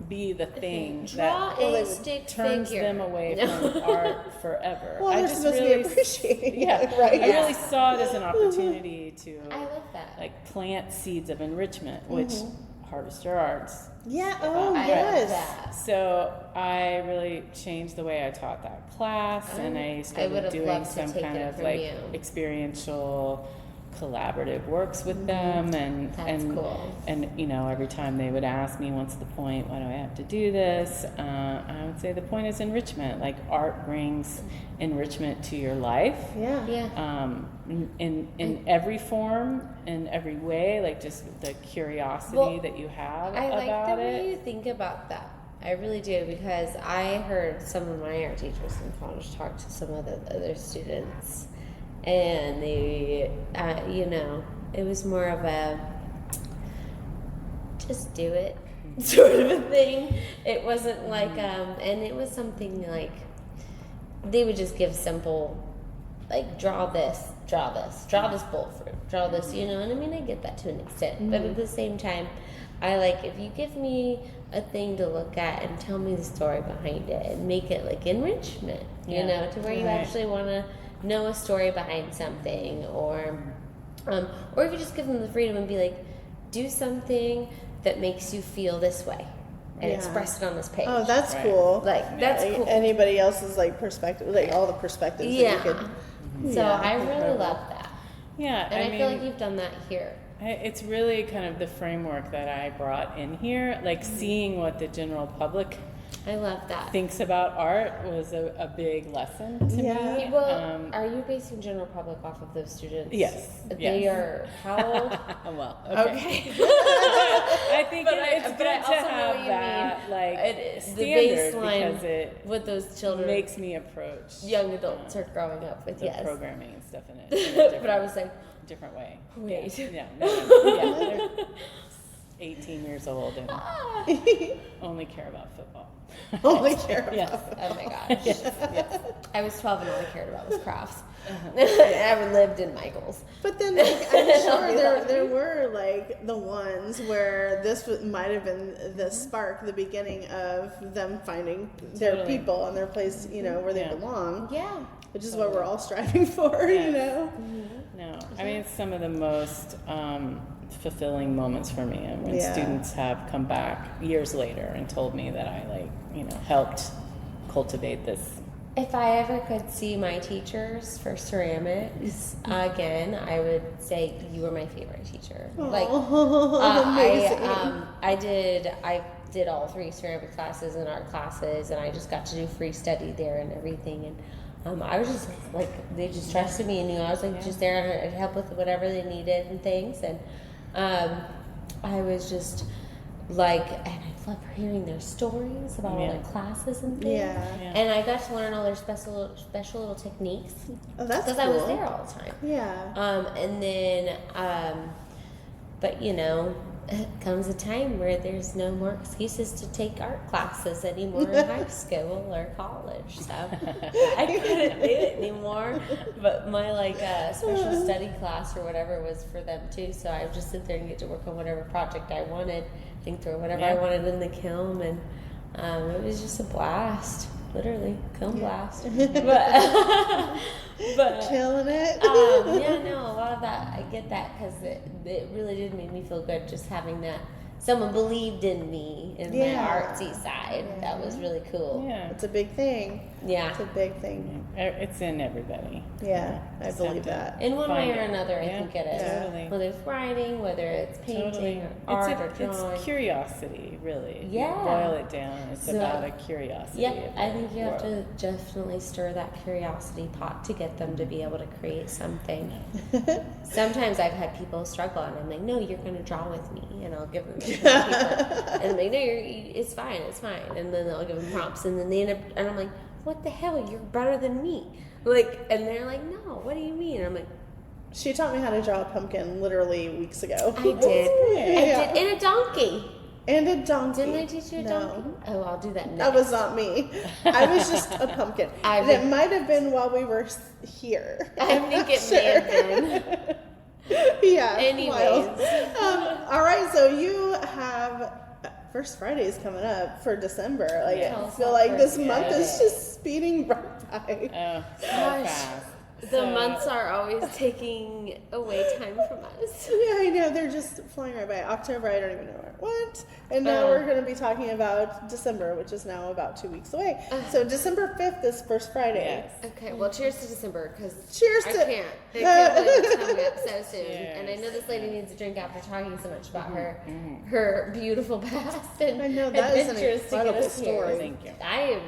be the thing Draw that a stick turns figure. them away from art forever. Well, I they're just supposed really, to be appreciated, yeah, right? I really saw it as an opportunity to I love that. like plant seeds of enrichment, which Harvester Arts. Yeah. Oh, about. I yes. love that. So I really changed the way I taught that class, and I started would've doing loved to some take kind it of from like you. experiential collaborative works with them, and That's cool. and you know, every time they would ask me, what's the point, why do I have to do this, I would say the point is enrichment. Like, art brings enrichment to your life, Yeah. in every form, in every way, like just the curiosity Well, that you have I like about the way it. you think about that. I really do, because I heard some of my art teachers in college talk to some of the other students, and they, you know, it was more of a just do it sort of a thing. It wasn't like, and it was something like they would just give simple, like, draw this bowl fruit, draw this, you know. And I mean, I get that to an extent, but at the same time, I like, if you give me a thing to look at and tell me the story behind it and make it like enrichment, you know, to where you actually want to know a story behind something, or if you just give them the freedom and be like, do something that makes you feel this way and express it on this page. Oh, that's Right. cool. Like, that's Like, cool. anybody else's like perspective, like all the perspectives that you could. So Yeah. I really love that. Yeah, And I mean, feel like you've done that here. it's really kind of the framework that I brought in here, like seeing what the general public I love that. thinks about art was a big lesson to Yeah. me. Well, are you basing general public off of those students? Yes, They yes. are how old? Well, okay. I think it's good to have that like It is the standard baseline because it what those children, makes me approach young adults are growing up with. the Yes, programming and stuff in it. but I was like, different way. wait. Yeah, no, yeah, they're 18 years old and only care about football. Only care about. Yes. oh my gosh. Yes. I was 12 and all I cared about was crafts. I lived in Michael's. But then, like, I'm sure there were like the ones where this might have been the spark, the beginning of them finding their Totally. people and their place, you know, where they Yeah. belong, Yeah. which is what we're all striving for, you know. No, I mean, it's some of the most fulfilling moments for me, and when Yeah. students have come back years later and told me that I, like, you know, helped cultivate this. If I ever could see my teachers for ceramics again, I would say you were my favorite teacher. Like, Amazing. I did all 3 ceramic classes and art classes, and I just got to do free study there and everything. And I was just like, they just trusted me and knew I was like just there to help with whatever they needed and things. And I was just like, and I love hearing their stories about all their classes and things. Yeah. And I got to learn all their special little techniques Oh, that's because cool. I was there all the time. Yeah. And then, but you know, comes a time where there's no more excuses to take art classes anymore in high school or college. So I couldn't do it anymore. But my special study class or whatever was for them too. So I would just sit there and get to work on whatever project I wanted, think through whatever I wanted in the kiln, and it was just a blast. Literally, kiln blast. But killing it. yeah, no, a lot of that, I get that because it really did make me feel good just having that. Someone believed in me in my artsy side. Yeah. That was really cool. Yeah. It's a big thing. Yeah. It's a big thing. It's in everybody. Yeah, I Just believe have to that. In one way find or it. another, I Yeah, think it is. totally. Whether it's writing, whether it's painting, or art, or drawing. It's curiosity, really. Yeah. You boil it down. It's So- about a curiosity. Yep, of I the think you have to world. definitely stir that curiosity pot to get them to be able to create something. Sometimes I've had people struggle, and I'm like, "No, you're going to draw with me," and I'll give them people, and I'm like, "No, it's fine, and then I'll give them prompts, and then they end up, and I'm like, "What the hell? You're better than me!" And they're like, "No, what do you mean?" And I'm like, She taught me how to draw a pumpkin literally weeks ago. "I did, Yeah. I did, and a donkey." And a donkey. Didn't I teach you a donkey? Oh, I'll do that next. That was not me. I was just a pumpkin. And it might have been while we were here. I think it may have been. Yeah. Anyways. Wild. All right, so you have First Friday's coming up for December. Like Yes. I feel like this First month is Friday. just speeding right by. Oh, so Gosh. fast. The So- months are always taking away time from us. Yeah, I know. They're just flying right by. October, I don't even know where it went. And now we're going to be talking about December, which is now about 2 weeks away. So December 5th is First Friday. Yes. Okay, well, cheers to December, because Cheers I to- can't. I can't believe it's coming up so soon. Cheers. And I know this lady needs a drink after talking so much about her beautiful past and I know, that is an adventures to get incredible us here. story. Thank you. I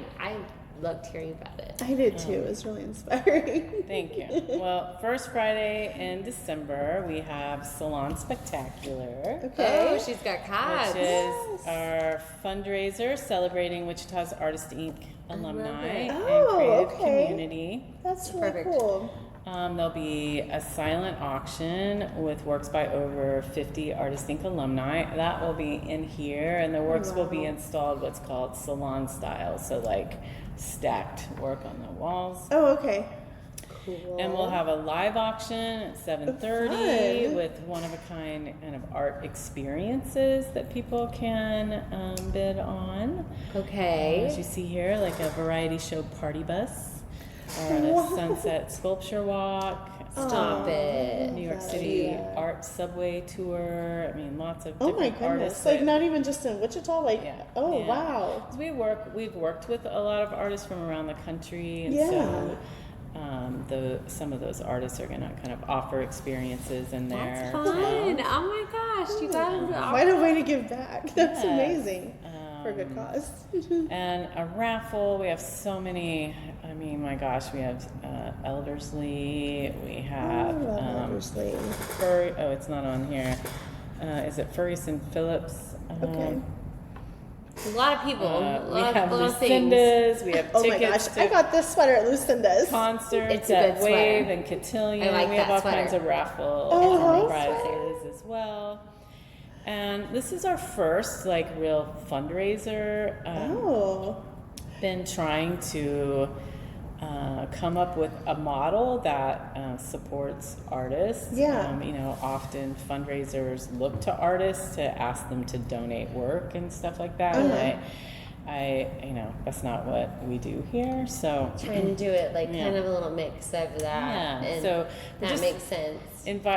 loved hearing about it. I did too. It was really inspiring. Thank you. Well, first Friday in December, we have Salon Spectacular, Okay. Oh, she's got cards. which is our fundraiser celebrating Wichita's Artist Inc. alumni it. and Oh, creative okay. community. That's really Perfect. cool. There'll be a silent auction with works by over 50 Artist Inc. alumni. That will be in here, and the works will be installed what's called salon style, so like stacked work on the walls. Oh, okay. Cool. And we'll have a live auction at 7:30 Fun. with one-of-a-kind kind of art experiences that people can bid on. Okay. As you see here, like a variety show party bus or a sunset sculpture walk. Stop it. New York That's City cute. art subway tour. I mean, lots of Oh my different goodness! artists. Like that- not even just in Wichita. Like Yeah, oh yeah. wow. 'Cause we've worked with a lot of artists from around the country, and Yeah. so some of those artists are going to kind of offer experiences in their That's town. fun. Oh my gosh, you got to What a way to give back. That's Yes. amazing for a good cause. And a raffle. We have so many. I mean, my gosh, we have Elderslie. We have Obviously. it's not on here. Is it Ferguson Phillips? Okay. A lot of people. We have lot of things. Lucinda's. We have Oh my gosh! tickets I to got this sweater at Lucinda's. concerts It's a at good Wave sweater. and Cotillion. I like We have that all sweater. kinds of raffle Oh, prizes as well. And this is our first like real fundraiser. Oh. Been trying to come up with a model that supports artists. Yeah. Often fundraisers look to artists to ask them to donate work and stuff like that. And I that's not what we do here. So Trying to do it like Yeah. kind of a little mix of that. Yeah, And so we that just makes sense.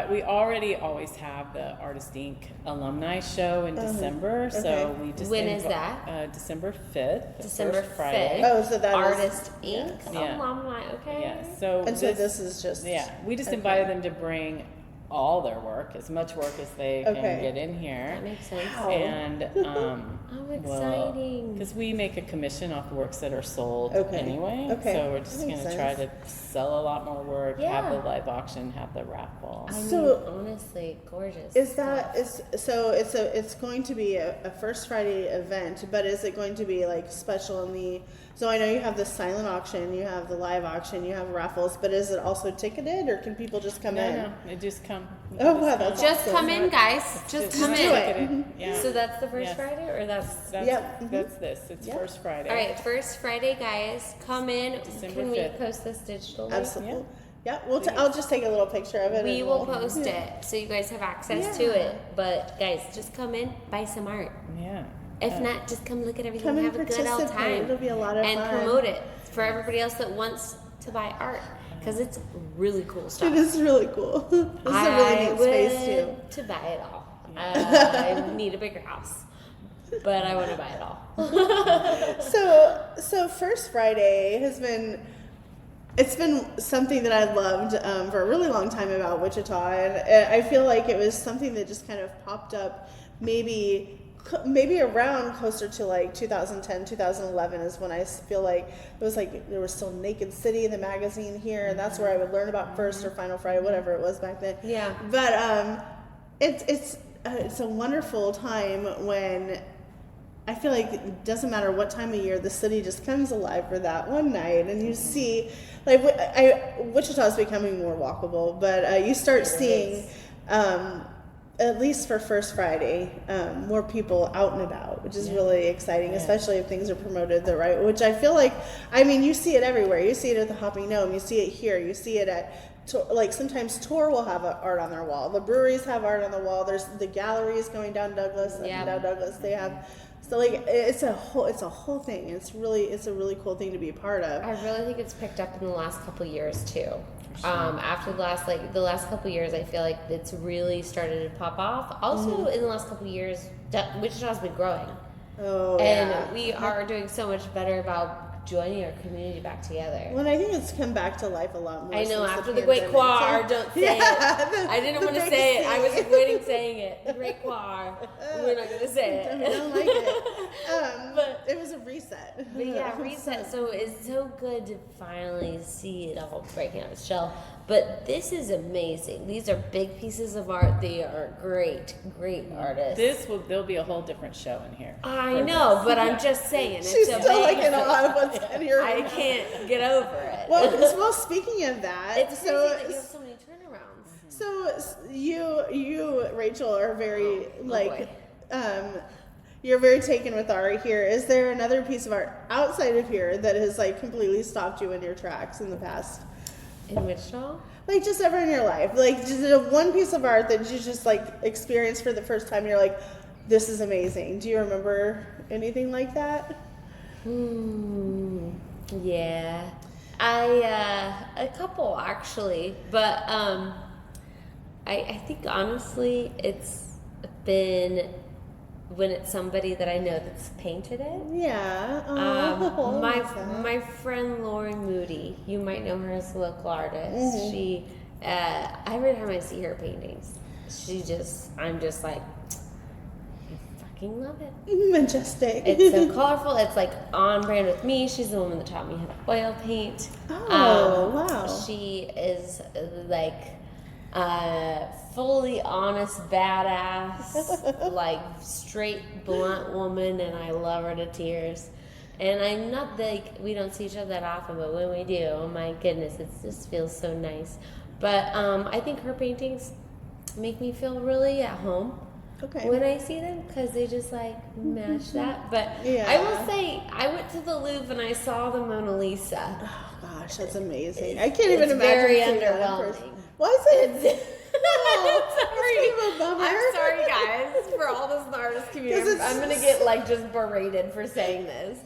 we already always have the Artist Inc. alumni show in December. So Okay. we just When is that? December 5th. the December first Friday. 5th. Oh, so that is. Artist Inc. Yeah. Alumni. Okay. Yeah. So And so this is just. we just okay. invited them to bring all their work, as much work as they Okay. can get in here. That makes sense. Wow. And Oh, exciting. because we make a commission off the works that are sold Okay. anyway. Okay. So we're just That going makes to try to sense. sell a lot more work, have Yeah. the live auction, have the raffle. I So- mean, honestly, gorgeous. Is that it's going to be a First Friday event, but is it going to be like special in the So I know you have the silent auction, you have the live auction, you have raffles, but is it also ticketed, or can people just come in? No, they just come. Oh, wow, that's Just awesome. come in, guys. Just come do in. it. Yeah. So that's the first Yes. Friday, or that's. Yep. That's this. It's Yep. first Friday. All right, first Friday, guys, come in. December Can we 5th. post this digitally? Absolutely. Yeah, I'll just take a little picture of it. We and will we'll- post it so you guys have access to Yeah. it. But guys, just come in, buy some art. Yeah. If not, just come look at everything, Come and have a good old participate. time, It'll be a lot of and fun. promote it for everybody else that wants to buy art because it's really cool stuff. It is really cool. This is a really neat space too. would to buy it all. I need a bigger house, but I want to buy it all. So First Friday it's been something that I loved for a really long time about Wichita, and I feel like it was something that just kind of popped up maybe around closer to like 2010, 2011 is when I feel like it was like there was still Naked City, the magazine here, and that's where I would learn about First or Final Friday, whatever it was back then. Yeah. But it's a wonderful time when I feel like it doesn't matter what time of year, the city just comes alive for that one night, and you see, like, Wichita is becoming more walkable, but you start seeing, at least for First Friday, more people out and about, which is really exciting, especially if things are promoted the right, which I feel like, I mean, you see it everywhere. You see it at the Hopping Gnome, you see it here, you see it at, like, sometimes Tor will have art on their wall. The breweries have art on the wall. There's the galleries going down Douglas, they have. So like it's a whole thing. It's a really cool thing to be a part of. I really think it's picked up in the last couple years too. After the last couple years, I feel like it's really started to pop off. Also, in the last couple years, Wichita's been growing. Oh, And we are doing so much better about joining our community back together. Well, I think it's come back to life a lot more. I know, since after the Great pandemic. Choir, don't say it. I didn't want to say it. I was avoiding saying it. The Great Choir. We're not going to say I it. don't like it. But- it was a reset. But yeah, reset. So it's so good to finally see it all breaking out of its shell. But this is amazing. These are big pieces of art. They are great artists. There'll be a whole different show in here. I know, but I'm just saying. She's It's still like in amazing. awe of what's in here. I can't get over it. Well, speaking of that, it's crazy so that you have so many turnarounds. So you, Rachel, are very boy. you're very taken with art here. Is there another piece of art outside of here that has like completely stopped you in your tracks in the past? In Wichita? Like just ever in your life, like just one piece of art that you just like experienced for the first time. And you're like, this is amazing. Do you remember anything like that? Yeah. A couple actually, but I think honestly it's been when it's somebody that I know that's painted it. Yeah. Oh, My friend Lori Moody, you might know her as a local artist. She every time I see her paintings, I'm just like, I fucking love it. majestic. It's so colorful. It's like on brand with me. She's the woman that taught me how to oil paint. Oh, wow. She is like fully honest, badass, like straight, blunt woman, and I love her to tears. And I'm not like, we don't see each other that often, but when we do, oh my goodness, it just feels so nice. But I think her paintings make me feel really at home. Okay. When I see them, because they just like match that. But Yeah. I will say, I went to the Louvre and I saw the Mona Lisa. Oh gosh, that's amazing. I can't even It's imagine very seeing that in underwhelming. person. Was it? Sorry. That's kind of a bummer. I'm sorry, guys, for all this in the artist community. 'Cause it's I'm gonna get like just berated for saying this,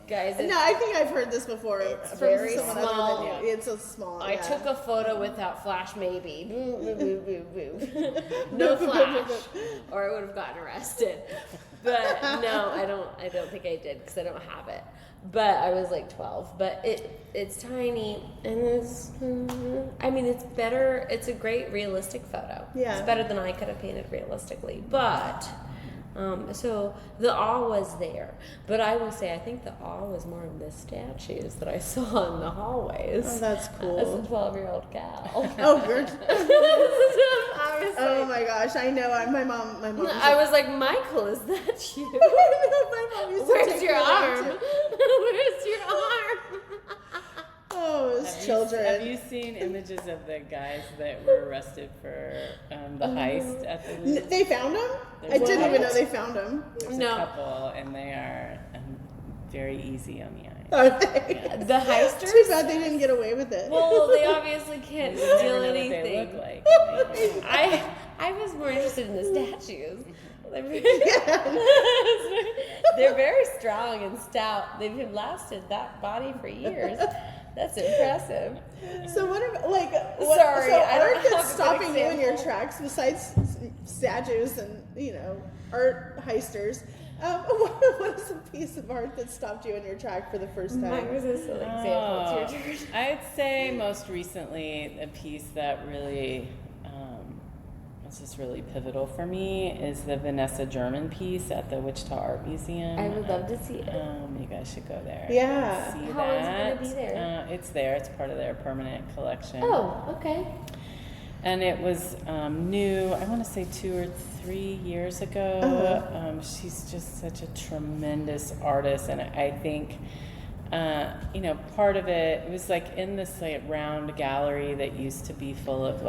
guys. It's, No, I think I've heard this before It's from very someone small. other than you. It's so small. I yeah. took a photo without flash, maybe. Boo, boo, boo, boo, boo. No flash, or I would have gotten arrested. But no, I don't think I did because I don't have it. But I was like 12. But it's tiny and it's better. It's a great realistic photo. Yeah. It's better than I could have painted realistically. But so the awe was there. But I will say I think the awe was more of the statues that I saw in the hallways. Oh, that's cool. As a 12-year-old gal. Oh, you're. I was Oh like, my gosh, I know. My mom. I was like, Michael, is that you? my mom used to Where's take your me around arm? too. Where's your arm? Oh, it was children. Have you seen images of the guys that were arrested for the heist at the Louvre? They found him? There's I didn't even what? know they found him. There's No. a couple, and they are very easy on the eyes. Are they? The heisters? Too bad they didn't get away with it. Well, they obviously can't You never steal know what anything. they look like. I was more interested in the statues. They're very strong and stout. They've lasted that body for years. That's impressive. So what if, Sorry, so I don't art have a that's good stopping you in your example. tracks besides statues and, art heisters? What is a piece of art that stopped you in your track for the first Mine time? was a silly example. It's your turn. I'd say most recently a piece that really was just really pivotal for me is the Vanessa German piece at the Wichita Art Museum. I would love to see it. You guys should go there. Yeah. and see How is it that. gonna be there? It's there. It's part of their permanent collection. Oh, okay. And it was new, I want to say 2 or 3 years ago. She's just such a tremendous artist. And I think, part of it was like in this round gallery that used to be full of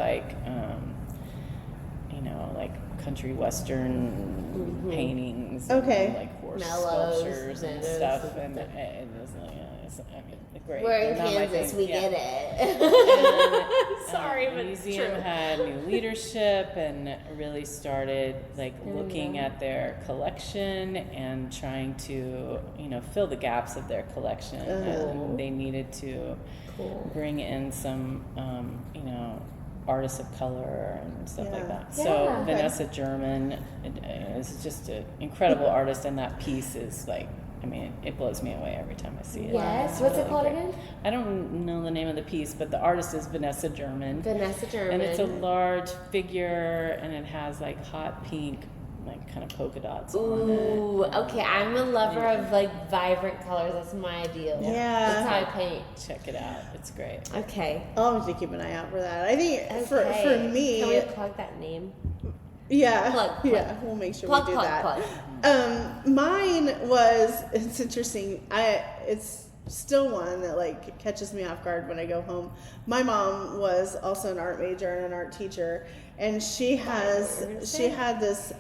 country western paintings. Okay. And, horse Mellows, sculptures and meadows, stuff. And it was great. We're in They're not my Kansas, thing. we Yeah. get it. Sorry, the but museum true. had new leadership and really started looking at their collection and trying to fill the gaps of their collection. And they needed to bring in some artists of color and stuff like that. Yeah. So Okay. Vanessa German is just an incredible artist, and that piece is it blows me away every time I see it. Yes. It's What's it really called great. again? I don't know the name of the piece, but the artist is Vanessa German. Vanessa German. And it's a large figure, and it has hot pink, kind of polka dots on it. Ooh, okay. I'm a lover of vibrant colors. That's my ideal. Yeah. That's how I paint. Check it out. It's great. Okay. I'll have to keep an eye out for that. I think for Okay. me, Can we plug that name? yeah, Plug. yeah, we'll make sure Plug, we do plug, that. plug. Mine was, it's interesting. It's still one that catches me off guard when I go home. My mom was also an art major and an art teacher, and she had this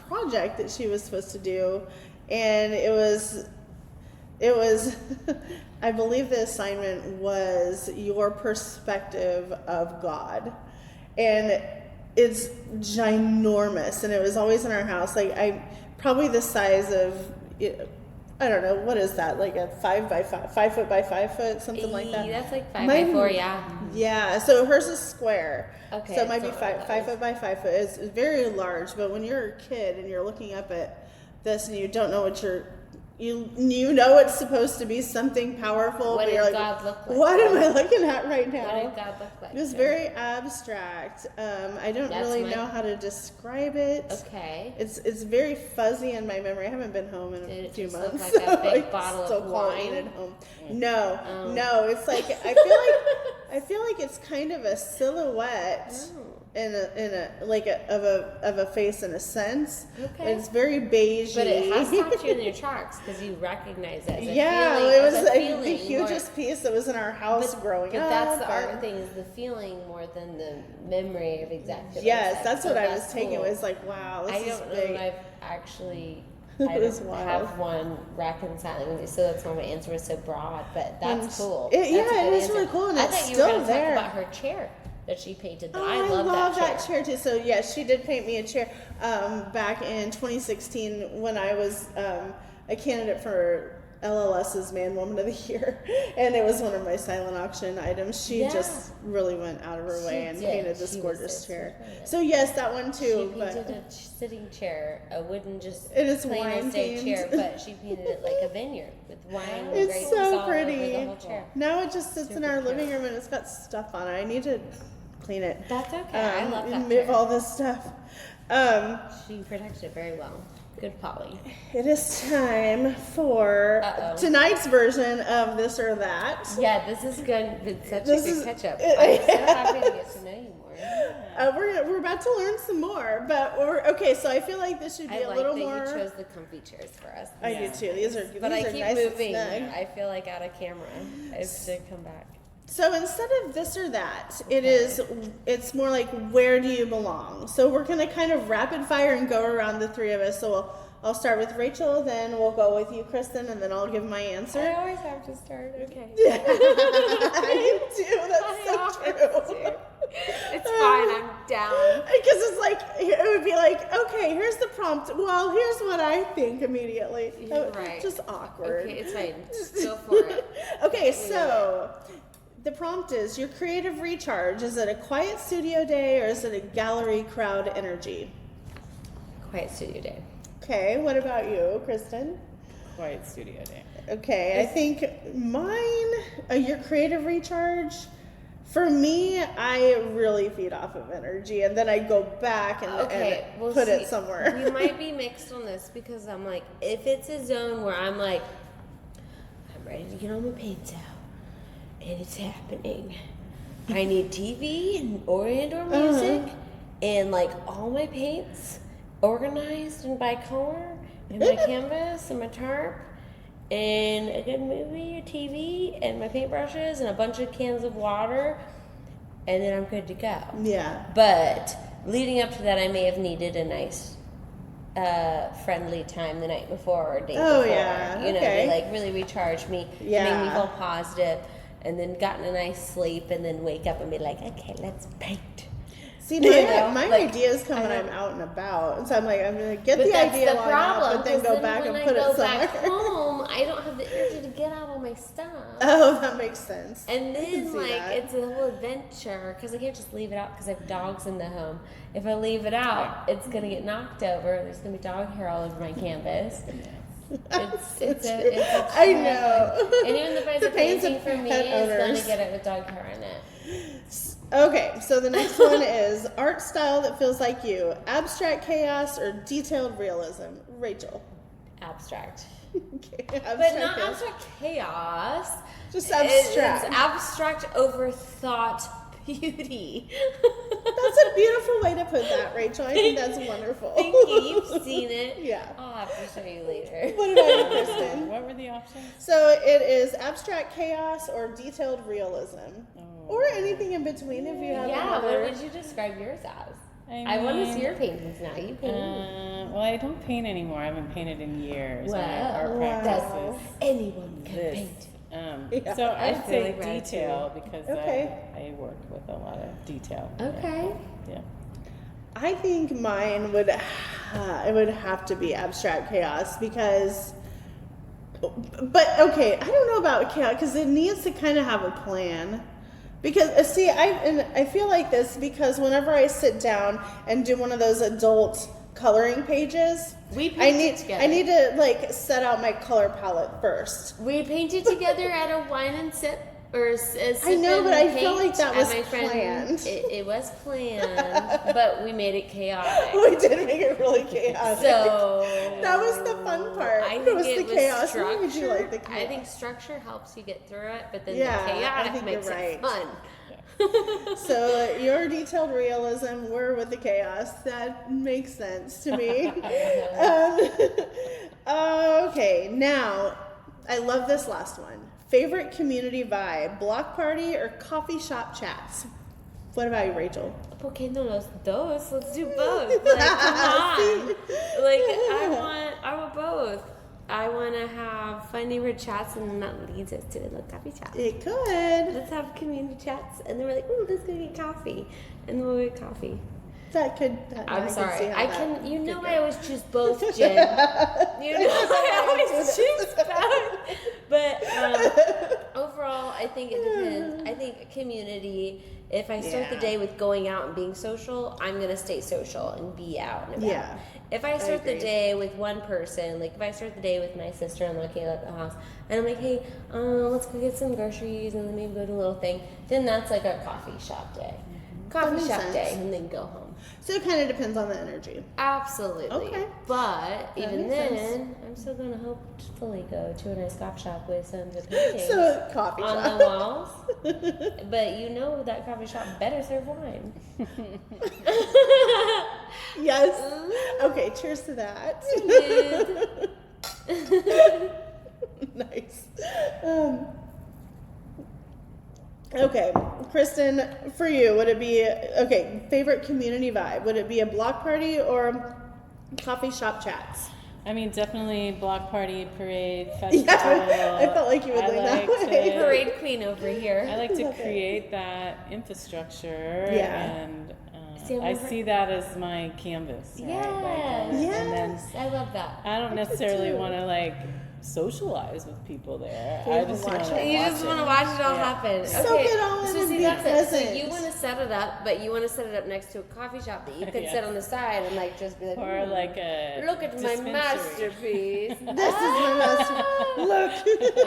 project that she was supposed to do, and it was I believe the assignment was your perspective of God, and it's ginormous, and it was always in our house. Probably the size of, I don't know, what is that? A 5 by 5 foot by 5 foot, something like that. That's 5 Mine- by 4, yeah. Yeah, so hers is square. Okay, So it might be that's not what 5 that foot by 5 foot. It's very large, but when you're a kid and you're looking up at this and you don't know what you know it's supposed to be something powerful, What but you're did like, God look like? what am I looking at right now? What did God look like? It was very abstract. I don't That's really my- know how to describe it. Okay. It's very fuzzy in my memory. I haven't been home in Did a it few just look months. like a so big I bottle still of call wine? it at home. No, Oh. no. It's I feel like it's kind of a silhouette in of a face in a sense. Okay. It's very beige. But it has stopped you in your tracks because you recognize it. As a Yeah, feeling, it was as a the feeling hugest piece that was in our house growing but up. that's the and- art thing, is the feeling more than the memory of exactly. Yes, what that's so what I that's was taking. cool. It was wow, this I is don't know big. that I've actually. It I was don't wild. have one reconciling these, so that's why my answer was so broad. But that's cool. it- That's a yeah, good it is answer. really cool, and I it's thought you still were going to there. talk about her chair that she painted. But Oh, I love that chair too. So yes, she did paint me a chair back in 2016 when I was a candidate for LLS's Man Woman of the Year, and it was one of my silent auction items. She just really went out of her way and did. painted this She was gorgeous so chair. sweet about it. So yes, that one She too. painted But a sitting chair, a wooden just It is plain wine old stay themed. chair, but she painted it like a vineyard with wine and it's grapes so all over pretty. the whole chair. Now it just sits in Super our cute. living room and it's got stuff on it. I need to clean it. That's okay. I love and that move chair. all this stuff. She protected it very well. Good Polly. It is time for Uh-oh. tonight's version of This or That. Yeah, this is good. It's such This a is- good catch up. I'm so happy to get to know you more. We're about to learn some more, but okay. So I feel like this should be a little more. I like that you chose the comfy chairs for us. I do too. These are But I are keep nice moving. and snug. I feel like out of camera. I have to come back. So instead of this or that, it's more like, where do you belong? So we're gonna kind of rapid fire and go around, the three of us. So I'll start with Rachel, then we'll go with you, Kristin, and then I'll give my answer. I always have to start. Okay. Yeah. You do. That's so true. It's fine. I'm down. Because it's like, it would be like, okay, here's the prompt. Well, here's what I think immediately. Right. Just awkward. Okay, it's fine. Just go for it. Okay, so the prompt is, your creative recharge. Is it a quiet studio day or is it a gallery crowd energy? Quiet studio day. Okay, what about you, Kristin? Quiet studio day. Okay, I think mine, your creative recharge, for me, I really feed off of energy, and then I go back and put it somewhere. We might be mixed on this, because I'm like, if it's a zone where I'm like, I'm ready to get all my paints out, and it's happening. I need TV or indoor music, and like all my paints organized and by color, and my canvas and my tarp, and a good movie, a TV, and my paintbrushes, and a bunch of cans of water, and then I'm good to go. Yeah. But leading up to that, I may have needed a nice, friendly time the night before or day before. Yeah. You know, to like really recharge me, to make me feel positive, and then gotten a nice sleep, and then wake up and be like, okay, let's paint. See, my ideas come when I'm out and about, and so I'm gonna get the idea while I'm out, but then go back and put it somewhere. Back home, I don't have the energy to get out all my stuff. Oh, that makes sense. And then it's a whole adventure, because I can't just leave it out because I have dogs in the home. If I leave it out, it's gonna get knocked over. There's gonna be dog hair all over my canvas. It's a I know. Anyone that buys a painting for me is going to get it with dog hair in it. Okay, so the next one is art style that feels like you. Abstract chaos or detailed realism? Rachel. Abstract. Okay, but not abstract chaos. Just abstract. It's abstract overthought beauty. That's a beautiful way to put that, Rachel. I think that's wonderful. Thank you. You've seen it. Yeah. I'll have to show you later. What about you, Kristin? What were the options? So it is abstract chaos or detailed realism. Or anything in between if you have another. What would you describe yours as? I want to see your paintings now. You paint. Well, I don't paint anymore. I haven't painted in years. Wow. My art practice is anyone can this. paint. So I'd say really detail, because Okay. I work with a lot of detail. Okay. Yeah. I think mine would have to be abstract chaos because. But okay, I don't know about chaos because it needs to kind of have a plan. Because see, I feel like this because whenever I sit down and do one of those adult coloring pages, I need to set out my color palette first. We painted together at a wine and sip or I know, but I feel like that was planned. It was planned, but we made it chaotic. We did make it really chaotic. So that was the fun part. I think it was the chaos. Structure. Would you like the chaos? I think structure helps you get through it, but then Yeah, the I chaotic think makes you're right. it fun. So your detailed realism, we're with the chaos. That makes sense to me. Okay, now I love this last one. Favorite community vibe: block party or coffee shop chats? What about you, Rachel? ¿Por qué no los dos? Let's do both. Like, come on. Like, I want both. I want to have fun neighborhood chats, and then that leads us to a little coffee chat. It could. Let's have community chats, and then we're like, ooh, let's go get coffee, and then we'll get coffee. That could. I'm sorry. I can. You know, I always choose both, Jen. You know, I always choose both. But overall, I think it depends. I think community. If I start the day with going out and being social, I'm gonna stay social and be out and about. Yeah. If I start the day with one person, like if I start the day with my sister-in-law Kayla at the house, and I'm like, hey, let's go get some groceries and then maybe go to a little thing, then that's like a coffee shop day. Coffee shop day, and then go home. So it kind of depends on the energy. Absolutely. Okay. But even makes then, sense. I'm still going to hopefully go to a nice coffee shop with some good paintings So coffee on shop. the walls. But you know that coffee shop better serve wine. Yes. Okay, cheers to that. Nice. Okay, Kristen, for you, would it be, favorite community vibe? Would it be a block party or coffee shop chats? I mean, definitely block party, parade, festival. Yeah, I felt like you would lean that way. Parade queen over here. I like to create that infrastructure, and See, I see that as my canvas. Right? Yes. And then I love that. I don't necessarily want to like socialize with people there. I just want to You just want to watch it all happen. Soak Okay. it all in So and see, be that's it. present. So you want to set it up, but you want to set it up next to a coffee shop that you could sit on the side and like just be like, or like a look at my dispensary. masterpiece. This is my master. Look.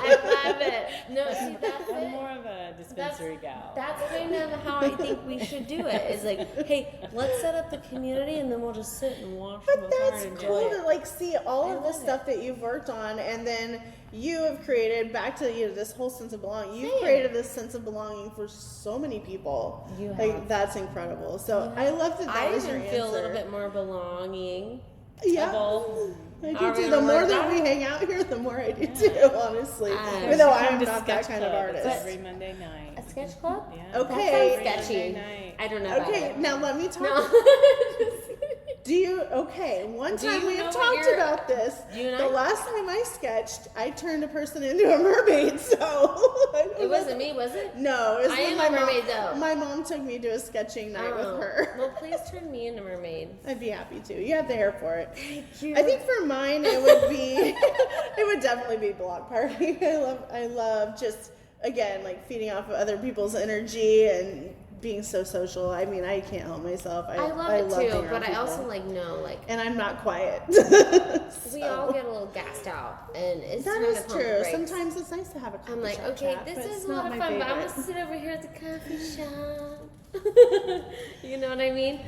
I love it. No, see, that's I'm it. more of a dispensary gal. That's kind of how I think we should do it. It's like, hey, let's set up the community and then we'll just sit and watch But from that's afar and enjoy cool it. to like see all of the love stuff that you've worked on, and then you have created back to this whole sense of belonging. You've Same. created this sense of belonging for so many people. You have. Like that's incredible. So I love that. I was your even feel a little answer. bit more belonging. Yeah. Able. I do Are we too. gonna The more work that that? we hang out here, the more I do too. Honestly, I even though Come I'm to not that Sketch kind of Club. It's artist. every Monday night. A sketch club? Yeah. Okay. That sounds sketchy. Monday night. I don't know about Okay, it. now let me talk. No. Do you? Okay, one Do time you we know have what talked you're- about this. You and The I? last time I sketched, I turned a person into a mermaid. So I don't It know. wasn't me, was it? No, it was I when am my a mermaid, mom, though. My mom took me to a sketching night Oh. with her. Well, please turn me into mermaid. I'd be happy to. You have the hair for it. Thank you. I think for mine it would be it would definitely be block party. I love just again like feeding off of other people's energy and being so social. I mean, I can't help myself. I love it being too, around but I people. also know and I'm not quiet. we So, all get a little gassed out, and it's that time is to pump true. the brakes. Sometimes it's nice to have a coffee I'm like, shop okay, chat, this but is it's a lot not of my fun, but I'm favorite. gonna sit over here at the coffee shop. You know what I mean?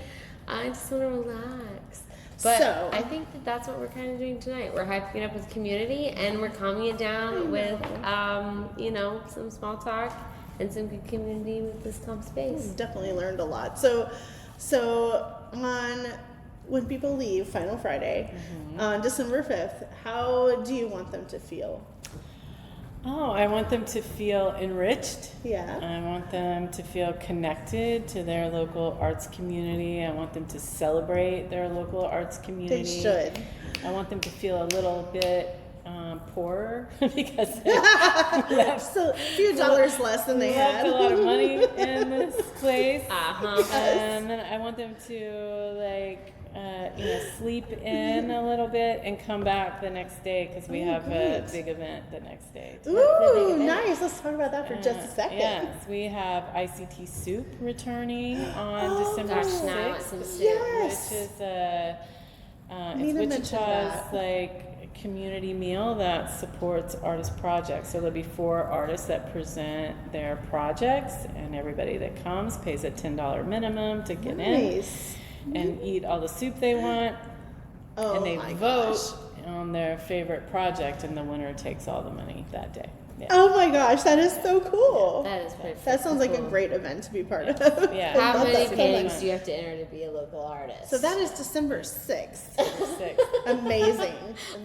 I just want to relax. But So- I think that's what we're kind of doing tonight. We're hyping it up with community, and we're calming it down with, some small talk and some good community with this calm space. Definitely learned a lot. So on when people leave Final Friday on December 5th, how do you want them to feel? Oh, I want them to feel enriched. Yeah. I want them to feel connected to their local arts community. I want them to celebrate their local arts community. They should. I want them to feel a little bit poorer because they So a few dollars less than they left had. a lot of money in this place. Uh-huh. And then I want them to sleep in a little bit and come back the next day because we have a great. big event the next day. Ooh, nice. Let's talk about that for just a second. Yes, we have ICT Soup returning on December Gosh, 6th, now I want some soup. Yes. which is it's Nina mentioned Wichita's that. community meal that supports artist projects. So there'll be 4 artists that present their projects, and everybody that comes pays a $10 minimum to get in Nice. and eat all the soup they want. Oh And they my vote gosh. on their favorite project, and the winner takes all the money that day. Yeah. Oh my gosh, that is so cool. That is pretty That sounds like a cool. great event to be part of. Yeah. I How love many that so paintings much. do you have to enter to be a local artist? So that is December 6th. 6. Amazing.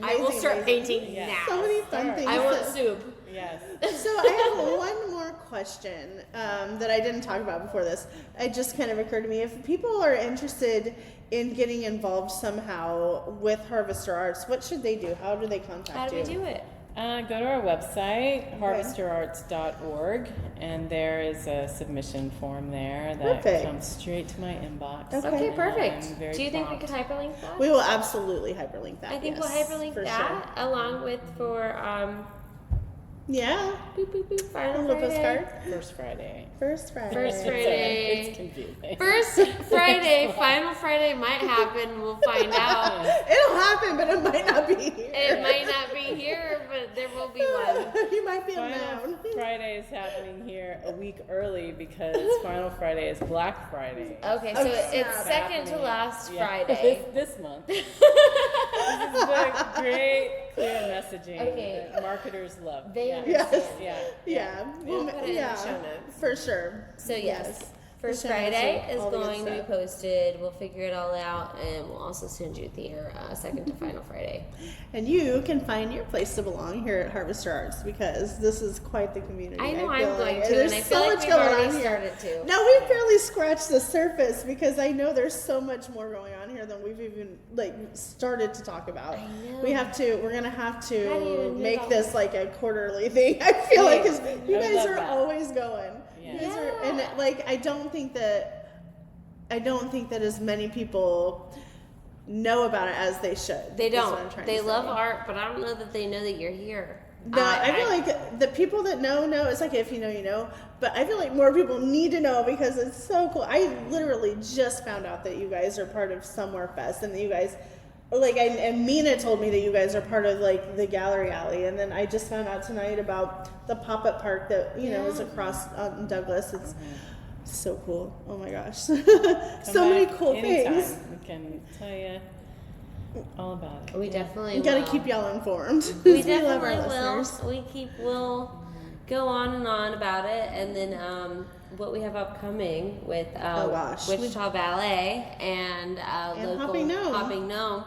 I will Amazing, start amazing. painting Yeah. now. So many fun Start. things. I want to- soup. Yes. So I have one more question that I didn't talk about before this. It just kind of occurred to me. If people are interested in getting involved somehow with Harvester Arts, what should they do? How do they contact How do you? we do it? Go to our website, harvesterarts.org, and there is a submission form there that Perfect. comes straight to my inbox. Okay. Okay, And perfect. I'm very Do you think we prompt. could hyperlink that? We will absolutely hyperlink that. I think yes, we'll hyperlink for that sure. along with for Yeah. Boop, boop, boop. Final Little Friday. postcard. First Friday. First Friday. First Friday. It's confusing. First Friday, Final Friday might happen. We'll find out. It'll happen, but it might not be here. It might not be here, but there will be one. You might be Final unknown. Friday is happening here a week early because Final Friday is Black Friday. Okay, so Okay. it's second to last Yeah. Friday. This month. This is the great clear messaging Okay. that marketers love. They yeah. understand. Yeah. Yeah. We'll put it in the yeah. show notes. For sure. So yes, First The show notes Friday and is all the good going to be stuff. posted. We'll figure it all out, and we'll also send you their second to Final Friday. And you can find your place to belong here at Harvester Arts because this is quite the community. I know feel I'm going like. to, There's and I feel so like much we've going already on here. started to. No, we've barely scratched the surface because I know there's so much more going on here than we've even started to talk about. I know. We're gonna have How do you to do make all this like a quarterly thing. I feel like because you I guys love are that. always going. Yeah. You guys are, and I don't think that as many people know about it as they should. They is what I'm don't. trying They to love say. art, but I don't know that they know that you're here. No, I feel like the people that know, it's like if you know, you know. But I feel like more people need to know because it's so cool. I literally just found out that you guys are part of Somewhere Fest and that you guys, and Mina told me that you guys are part of the Gallery Alley. And then I just found out tonight about the pop-up park that, is across Douglas. It's so cool. Oh my gosh. So many back cool anytime. things. We can tell you all about it. We definitely We gotta will. keep y'all informed. We love our definitely will. listeners. We'll go on and on about it, and then what we have upcoming with gosh. Wichita Ballet and local Hopping Gnome. Hopping Gnome.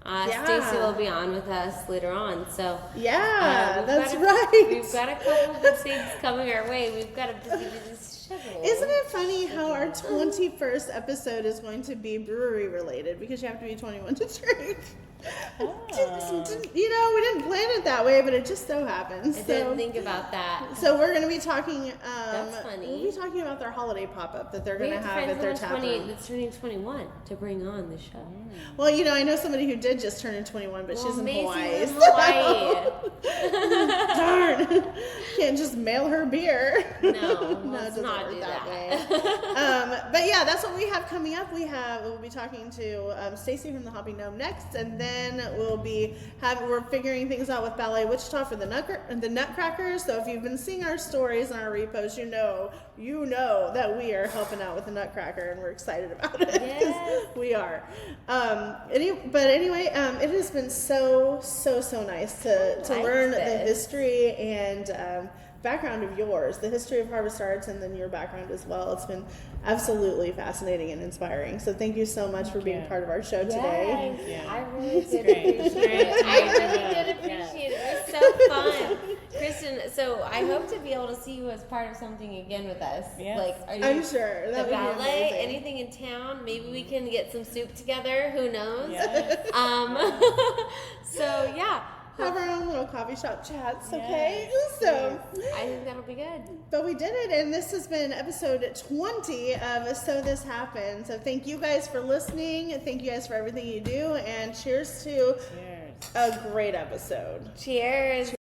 Yeah. Stacy will be on with us later on, so Yeah, that's We've right. got a couple good things coming our way. We've got a busy schedule. Isn't it funny how our 21st episode is going to be brewery related because you have to be 21 to drink? We didn't plan it that way, but it just so happens. I didn't think about that. So we're going to be talking. That's funny. We'll be talking about their holiday pop-up that they're We going to have to have find at their someone tap room. that's turning 21 to bring on the show. Well, I know somebody who did just turn 21, but she's in Hawaii. in so- Hawaii. Darn. Can't just mail her beer. No, No, it let's doesn't not work do that that. But yeah, that's what we have coming up. We'll be talking to Stacy from the Hopping Gnome next, and then we're figuring things out with Ballet Wichita for the Nutcrackers. So if you've been seeing our stories and our reposts, you know that we are helping out with the Nutcracker, and we're excited about it. 'Cause Yes. we are. But anyway, it has been so nice to like learn the this. history and background of yours, the history of Harvest Arts, and then your background as well. It's been absolutely fascinating and inspiring. So thank you so much for being you. part of our show today. Yes, Yeah. I really did great. appreciate it. I really Yeah. did appreciate it. It was so fun. Kristin, so I hope to be able to see you as part of something again with us. Yes. Are you I'm sure the that would be ballet, amazing. anything in town? Maybe we can get some soup together. Who knows? Yes. So yeah. Have our own little coffee shop chats, okay? Yes. So, I think that'll be good. but we did it, and this has been episode 20 of So This Happened. So thank you guys for listening. Thank you guys for everything you do, and cheers to Cheers. a great episode. Cheers.